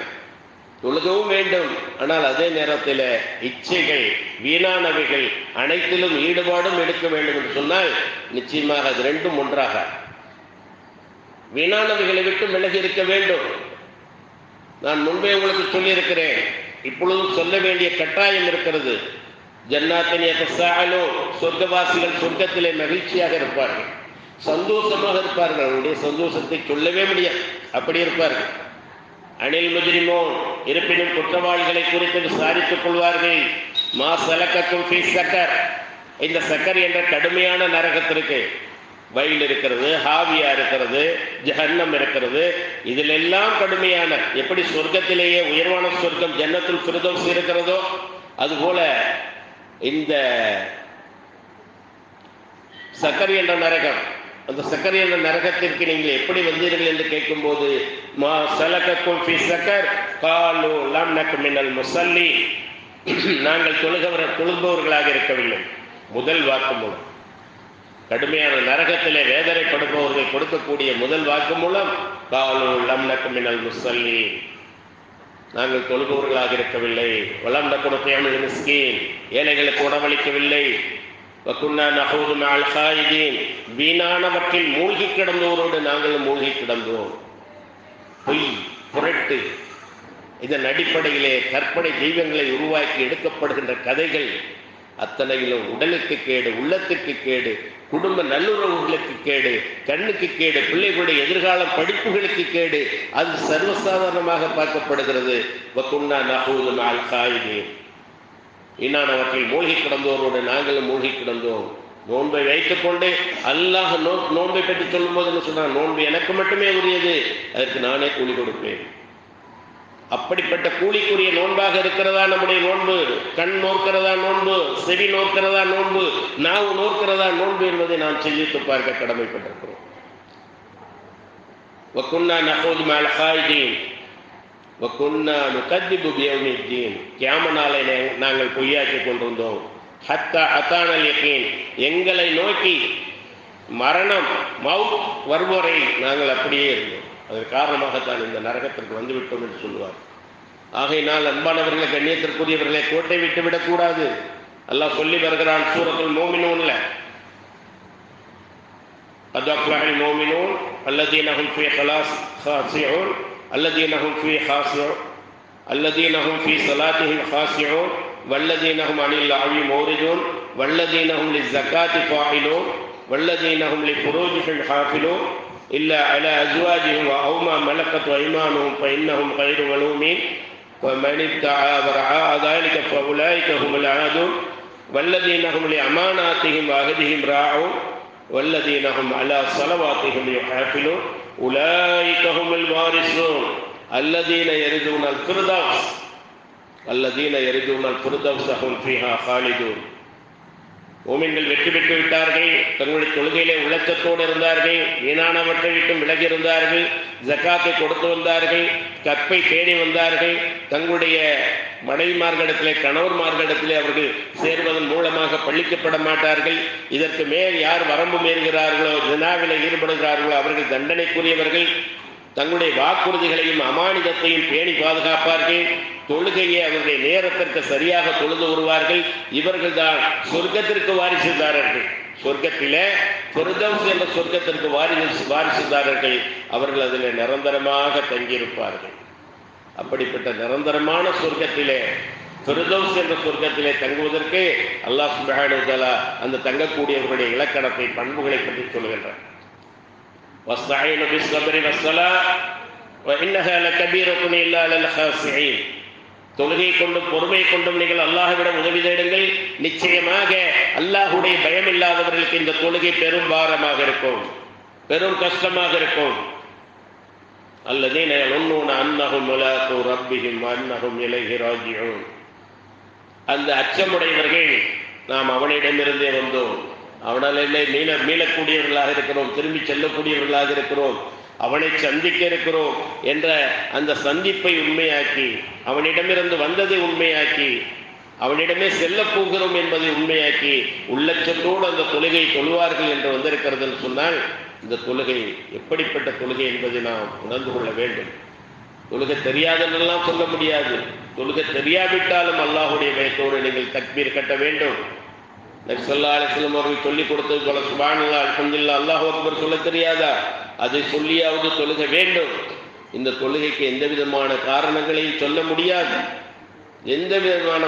தொழுகவும் வேண்டும், ஆனால் அதே நேரத்தில் இச்சைகள், வீணானவைகள் அனைத்திலும் ஈடுபாடும் எடுக்க வேண்டும் என்று சொன்னால் நிச்சயமாக அது ரெண்டும் ஒன்றாக. வீணானவைகளை விட்டு விலகி இருக்க வேண்டும். நான் முன்பே உங்களுக்கு சொல்லியிருக்கிறேன், இப்பொழுதும் சொல்ல வேண்டிய கட்டாயம் இருக்கிறது. ஜன்னாத்தின் யதஸாஅலூன், சொர்க்கவாசிகள் சொர்க்கத்திலே மகிழ்ச்சியாக இருப்பார்கள், சந்தோஷமாக இருப்பார்கள். அவருடைய சந்தோஷத்தை சொல்லவே முடியாது, அப்படி இருப்பார்கள். அனில் முஜ்ரிமூன், இருப்பினும் குற்றவாளிகளை குறித்து விசாரித்துக் கொள்வார்கள். மா ஸலகக்கும் ஃபீ ஸகர், இந்த சக்கர் என்ற கடுமையான நரகத்திற்கு வயல் இருக்கிறது, ஹாவியா இருக்கிறது, ஜஹன்னம் இருக்கிறது. இதில் எல்லாம் கடுமையான, எப்படி சொர்க்கத்திலேயே உயர்வான சொர்க்கம் ஜன்னத்துல் ஃபிர்தௌஸ் இருக்கிறதோ அதுபோல இந்த சக்கர் என்ற நரகம், அந்த சக்கர் என்ற நரகத்திற்கு நீங்கள் எப்படி வந்தீர்கள் என்று கேட்கும்போது, மா ஸலகக்கும் ஃபீ ஸகர் காலு லம் நகு மினல் முஸல்லீன், நாங்கள் தொழுபவர்களாக இருக்கவில்லை. முதல் வாக்கு மூலம், கடுமையான நரகத்திலே வேதனைப்படுபவர்கள் கொடுக்கக்கூடிய முதல் வாக்கு மூலம், காலு லம் நகு மினல் முஸல்லீன், நாங்கள் தொழுபவர்களாக இருக்கவில்லை. வலம் நகு நுத்இமுல் மிஸ்கீன், ஏழைகளுக்கு உணவளிக்கவில்லை. வகுன்னா நஹூது மஅல் ஹாயிதீன், வீணானவற்றில் மூழ்கி கிடந்தோரோடு நாங்கள் மூழ்கி கிடந்தோம். பொய், புரட்டு, இதன் அடிப்படையிலே கற்பனை தெய்வங்களை உருவாக்கி எடுக்கப்படுகின்ற கதைகள் அத்தனையிலும் உடலுக்கு கேடு, உள்ளத்துக்கு கேடு, குடும்ப நல்லுறவுகளுக்கு கேடு, கண்ணுக்கு கேடு, பிள்ளைகளுடைய எதிர்கால படிப்புகளுக்கு கேடு. அது சர்வசாதாரணமாக பார்க்கப்படுகிறது. வகுன்னா நஹூது மஅல் ஹாயிதீன், வீணானவற்றில் மூழ்கி கிடந்தோரோடு நாங்களும் மூழ்கி கிடந்தோம். நோன்பை வைத்துக் கொண்டு அல்லாஹ் நோன்பை பற்றி சொல்லும் போது என்ன சொன்னான்? நோன்பு எனக்கு மட்டுமே உரியது, அதற்கு நானே கூலி கொடுப்பேன். அப்படிப்பட்ட கூலிக்குரிய நோன்பாக இருக்கிறதா நம்முடைய நோன்பு? கண் நோக்கிறதா நோன்பு? செவி நோக்கிறதா நோன்பு? நாவு நோக்கிறதா நோன்பு என்பதை நாம் சிந்தித்து பார்க்க கடமைப்பட்டிருக்கிறோம். வகுன்னா நஹூது மஅல் ஹாயிதீன் வகுன்னா நுகத்திபு பியௌமித்தீன். கியாம நாளை நாங்கள் பொய்யாக்கி கொண்டிருந்தோம். ஹத்தா அத்தானல் யகீன், எங்களை நோக்கி மரணம் மவுத் வருவரை நாங்கள் அப்படியே இருந்தோம். அதற்கு காரணமாகத்தான் இந்த நரகத்திற்கு வந்துவிட்டோம் என்று சொல்லுவார். ஆகையினால் அன்பானவர்களை, கண்ணியத்திற்குரியவர்களை, கோட்டை விட்டு விடக்கூடாது. அல்லாஹ் சொல்லி வருகிறான் சூரத்துல் மோமினூன்ல, قد أفلح المؤمنون الذين هم في خاشعون الذين هم في خاشعون الذين هم في صلاتهم خاشعون والذين هم عن اللغو معرضون والذين هم للزكاة فاعلون والذين هم لفروجهم حافظون إلا على أزواجهم أو ما ملكت أيمانهم فإنهم غير ملومين ومن ابتغى وراء ذلك فأولئك هم العادون والذين هم لأماناتهم وعهدهم راعون والذين هم على صلواتهم يحافظون أولئك هم الوارثون الذين يرثون الفردوس هم فيها خالدون. மூமின்கள் வெற்றி பெற்று விட்டார்கள். தங்களுடைய தொழுகையிலே உலச்சத்தோடு இருந்தார்கள். வீணானவற்றை விட்டும் விலகி இருந்தார்கள். ஜக்காத்தை கொடுத்து வந்தார்கள். கற்பை தேடி வந்தார்கள். தங்களுடைய மனைவிமார்களிடத்திலே கணவர்மார்களிடத்திலே அவர்கள் சேர்வதன் மூலமாக பழிக்கப்பட மாட்டார்கள். இதற்கு மேல் யார் வரம்பு மீறுகிறார்களோ, ஜினாவிலே ஈடுபடுகிறார்களோ அவர்கள் தண்டனைக்குரியவர்கள். தங்களுடைய வாக்குறுதிகளையும் அமானிதத்தையும் பேணி பாதுகாப்பார்கள். தொழுகையை அவருடைய நேரத்திற்கு சரியாக தொழுது வருவார்கள். இவர்கள் தான் சொர்க்கத்திற்கு வாரிசுதாரர்கள். சொர்க்கத்திலே ஃபிர்தௌஸ் என்ற சொர்க்கத்திற்கு வாரிசுதாரர்கள். அவர்கள் அதில் நிரந்தரமாக தங்கியிருப்பார்கள். அப்படிப்பட்ட நிரந்தரமான சொர்க்கத்திலே, ஃபிர்தௌஸ் என்ற சொர்க்கத்திலே தங்குவதற்கு அல்லாஹ் சுப்ஹானஹு வ தஆலா அந்த தங்கக்கூடியவர்களுடைய இலக்கணத்தை, பண்புகளை பற்றி சொல்கின்றார். வஸ்தஈனு பிஸ்ஸப்ரி வஸ்ஸலாஹ் வ இன்னஹா லகபீரத்துன் இல்லா லல் ஹாஸிஈன். தொழுகை கொண்டும் பொறுமை கொண்டும் நீங்கள் அல்லாஹ்விடம் உதவி தேடுங்கள். நிச்சயமாக அல்லாஹ்வுடைய பயம் இல்லாதவர்களுக்கு இந்த தொழுகை பெரும் பாரமாக இருக்கும், பெரும் கஷ்டமாக இருக்கும். அல்லதீன யظنون அன்னஹும் முலாகு ரப்பிஹிம் வஅன்னஹும் இலைஹி ராஜிஊன். அந்த அச்சமுடையவர்கள் நாம் அவனிடமிருந்தே வந்தோம், அவனாலே மீளக்கூடியவர்களாக இருக்கிறோம், திரும்பி செல்லக்கூடியவர்களாக இருக்கிறோம், அவனை சந்திக்க இருக்கிறோம் என்ற அந்த சந்திப்பை உண்மையாக்கி, அவனிடமிருந்து வந்ததை உண்மையாக்கி, அவனிடமே செல்ல போகிறோம் என்பதை உண்மையாக்கி உள்ளச்சத்தோடு அந்த தொழுகை தொழுவார்கள் என்று வந்திருக்கிறது என்று சொன்னால், இந்த தொழுகை எப்படிப்பட்ட தொழுகை என்பதை நாம் உணர்ந்து கொள்ள வேண்டும். தொழுகை தெரியாதெல்லாம் சொல்ல முடியாது. தொழுகை தெரியாவிட்டாலும் அல்லாஹுடைய பயத்தோடு நீங்கள் தக்பீர் கட்ட வேண்டும். நபி ஸல்லல்லாஹு அலைஹி வஸல்லம் அவர்கள் சொல்லிக் கொடுத்தது போல சுப்ஹானல்லாஹ் அல்ஹம்துலில்லாஹ் அல்லாஹு அக்பர் சொல்ல தெரியாதா? அதை சொல்லியாவது தொழுக வேண்டும். இந்த தொழுகைக்கு எந்த விதமான காரணங்களையும் சொல்ல முடியாது. எந்த விதமான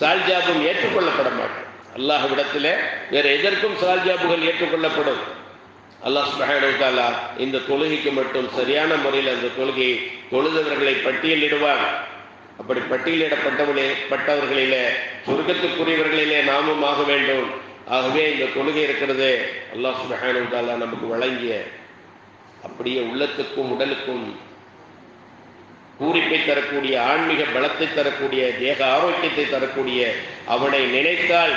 சால்ஜாபும் ஏற்றுக்கொள்ளப்பட மாட்டோம். அல்லாஹ்விடத்தில் வேற எதற்கும் சால்ஜாபுகள் ஏற்றுக்கொள்ளப்படும். அல்லாஹ் சுப்ஹானஹு வ தஆலா இந்த தொழுகைக்கு மட்டும் சரியான முறையில் அந்த தொழுகையை தொழுதவர்களை பட்டியலிடுவார். அப்படி பட்டியலிடப்பட்டவர்களிலே சொர்க்கத்துக்குரியவர்களிலே நாமும் ஆக வேண்டும். ஆகவே இந்த தொழுகை இருக்கிறது அல்லாஹ் சுப்ஹானஹு வ தஆலா நமக்கு வழங்கிய அப்படியே உள்ளத்துக்கும் உடலுக்கும் பூரிப்பை தரக்கூடிய, ஆன்மீக பலத்தை தரக்கூடிய, தேக ஆரோக்கியத்தை தரக்கூடிய, அவனை நினைத்தால்,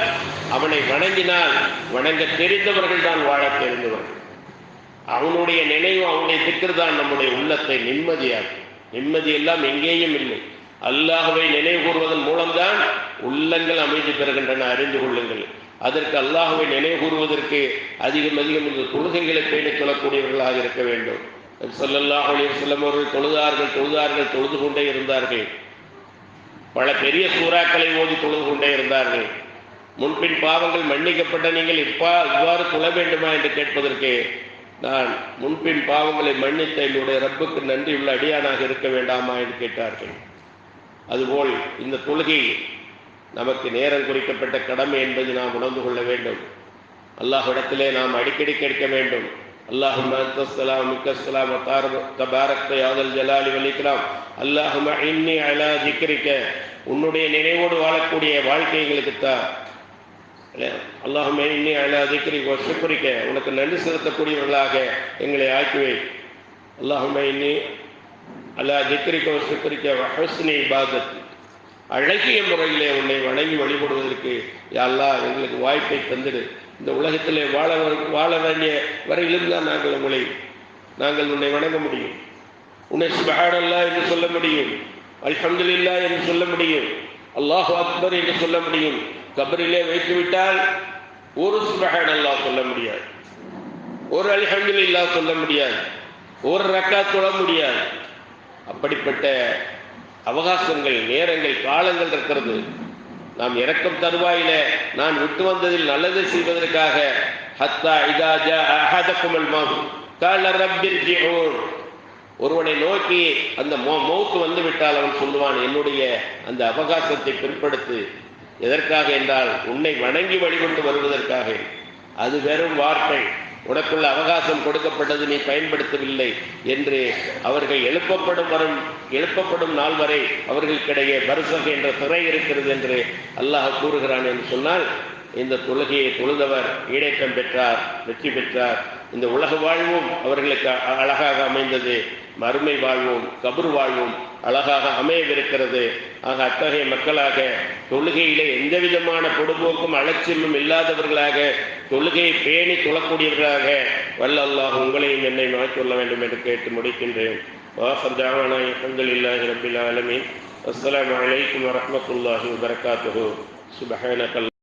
அவனை வணங்கினால், வணங்க தெரிந்தவர்கள் தான் வாழ தெரிந்தவர்கள். அவனுடைய நினைவு, அவனுடைய திக்ர் தான் நம்முடைய உள்ளத்தை நிம்மதியாகும். நிம்மதி எல்லாம் எங்கேயும் இல்லை. அல்லாஹ்வை நினைவு கூறுவதன் மூலம்தான் உள்ளங்கள் அமைதி பெறுகின்றன, அறிந்து கொள்ளுங்கள். அதற்கு அல்லாஹ்வை நினைவு கூறுவதற்கு அதிகம் இந்த தொழுகைகளை பேணி சொல்லக்கூடியவர்களாக இருக்க வேண்டும். ஸல்லல்லாஹு அலைஹி வஸல்லம் அவர்கள் தொழுது கொண்டே இருந்தார்கள். பல பெரிய சூறாக்களை ஓதி தொழுது கொண்டே இருந்தார்கள். முன்பின் பாவங்கள் மன்னிக்கப்பட்ட நீங்கள் இவ்வாறு தொழ வேண்டுமா என்று கேட்பதற்கு, நான் முன்பின் பாவங்களை மன்னித்த என்னுடைய ரப்புக்கு நன்றியுள்ள அடியானாக இருக்க வேண்டாமா என்று கேட்டார்கள். அதுபோல் இந்த தொழுகை நமக்கு நேரம் குறிக்கப்பட்ட கடமை என்பதை நாம் உணர்ந்து கொள்ள வேண்டும். அல்லாஹ்விடத்திலே நாம் அடிக்கடி கேட்க வேண்டும். அல்லாஹும்ம அன்தஸ்ஸலாம் மிக்கஸ்ஸலாம் தபாரக்த யாதல் ஜலாலி வல் இக்ராம் அல்லாஹும்ம இன்னி அலா திக்ரிக, உன்னுடைய நினைவோடு வாழக்கூடிய வாழ்க்கை எங்களுக்கு தா. அல்லாஹும்ம இன்னி அலா திக்ரிக வ ஷுக்ரிக, உனக்கு நன்றி செலுத்தக்கூடியவர்களாக எங்களை ஆக்கிவை. அல்லாஹும்ம இன்னி அலா திக்ரிக வ ஷுக்ரிக வ ஹுஸ்னி இபாதத்தி, அழகிய முறையிலே உன்னை வணங்கி வழிபடுவதற்கு யா அல்லாஹ் எங்களுக்கு வாய்ப்பை தந்திடு. இந்த உலகத்திலே வாழ வேண்டிய வரையிலும் தான் நாங்கள் உங்களை நாங்கள் உன்னை வணங்க முடியும். உன்னை சுப்ஹானல்லாஹ் என்று சொல்ல முடியும், அல்ஹம்துலில்லாஹ் என்று சொல்ல முடியும், அல்லாஹு அக்பர் என்று சொல்ல முடியும். கபரிலே வைத்துவிட்டால் ஒரு சுப்ஹானல்லாஹ் சொல்ல முடியாது, ஒரு அல்ஹம்துலில்லாஹ் சொல்ல முடியாது, ஒரு ரக்காத் தொழ முடியாது. அப்படிப்பட்ட அவகாசங்கள், நேரங்கள், காலங்கள் இருக்கிறது. நாம் இறக்கும் தருவாயில நான் விட்டு வந்ததில் நல்லதை செய்வதற்காக ஹத்தா இதா ஜா அஹதகுமுல் மௌத் கால ரப்பிர்ஜிஊன், ஒருவனை நோக்கி அந்த மௌத் வந்து விட்டால் அவன் சொல்லுவான், என்னுடைய அந்த அவகாசத்தை பிற்படுத்து. எதற்காக என்றால் உன்னை வணங்கி வழிபட்டு வருவதற்காக. அது வெறும் வார்த்தை, உனக்குள்ள அவகாசம் கொடுக்கப்பட்டது, நீ பயன்படுத்தவில்லை என்று அவர்கள் எழுப்பப்படும் நாள் வரை அவர்களுக்கிடையே பர்சக் என்ற சிறை இருக்கிறது என்று அல்லாஹ் கூறுகிறான். என்று சொன்னால் இந்த தொழுகையை தொழுதவர் ஈடேற்றம் பெற்றார், வெற்றி பெற்றார். இந்த உலக வாழ்வும் அவர்களுக்கு அழகாக அமைந்தது, மறுமை வாழ்வும் கபர் வாழ்வும் அழகாக அமையவிருக்கிறது. ஆக அத்தகைய மக்களாக தொழுகையிலே எந்த விதமான பொடுபோக்கும் அலட்சியமும் இல்லாதவர்களாக, தொழுகையை பேணி தொழக்கூடியவர்களாக வல்ல அல்லாஹ் உங்களையும் என்னை மாற்றிக்கொள்ள வேண்டும் என்று கேட்டு முடிக்கின்றேன். வாஹர் தாவானா அல்ஹம்துலில்லாஹி ரப்பில் ஆலமீன். அஸ்ஸலாமு அலைக்கும் வரஹ்மத்துல்லாஹி வபரகாத்துஹு. சுப்ஹானக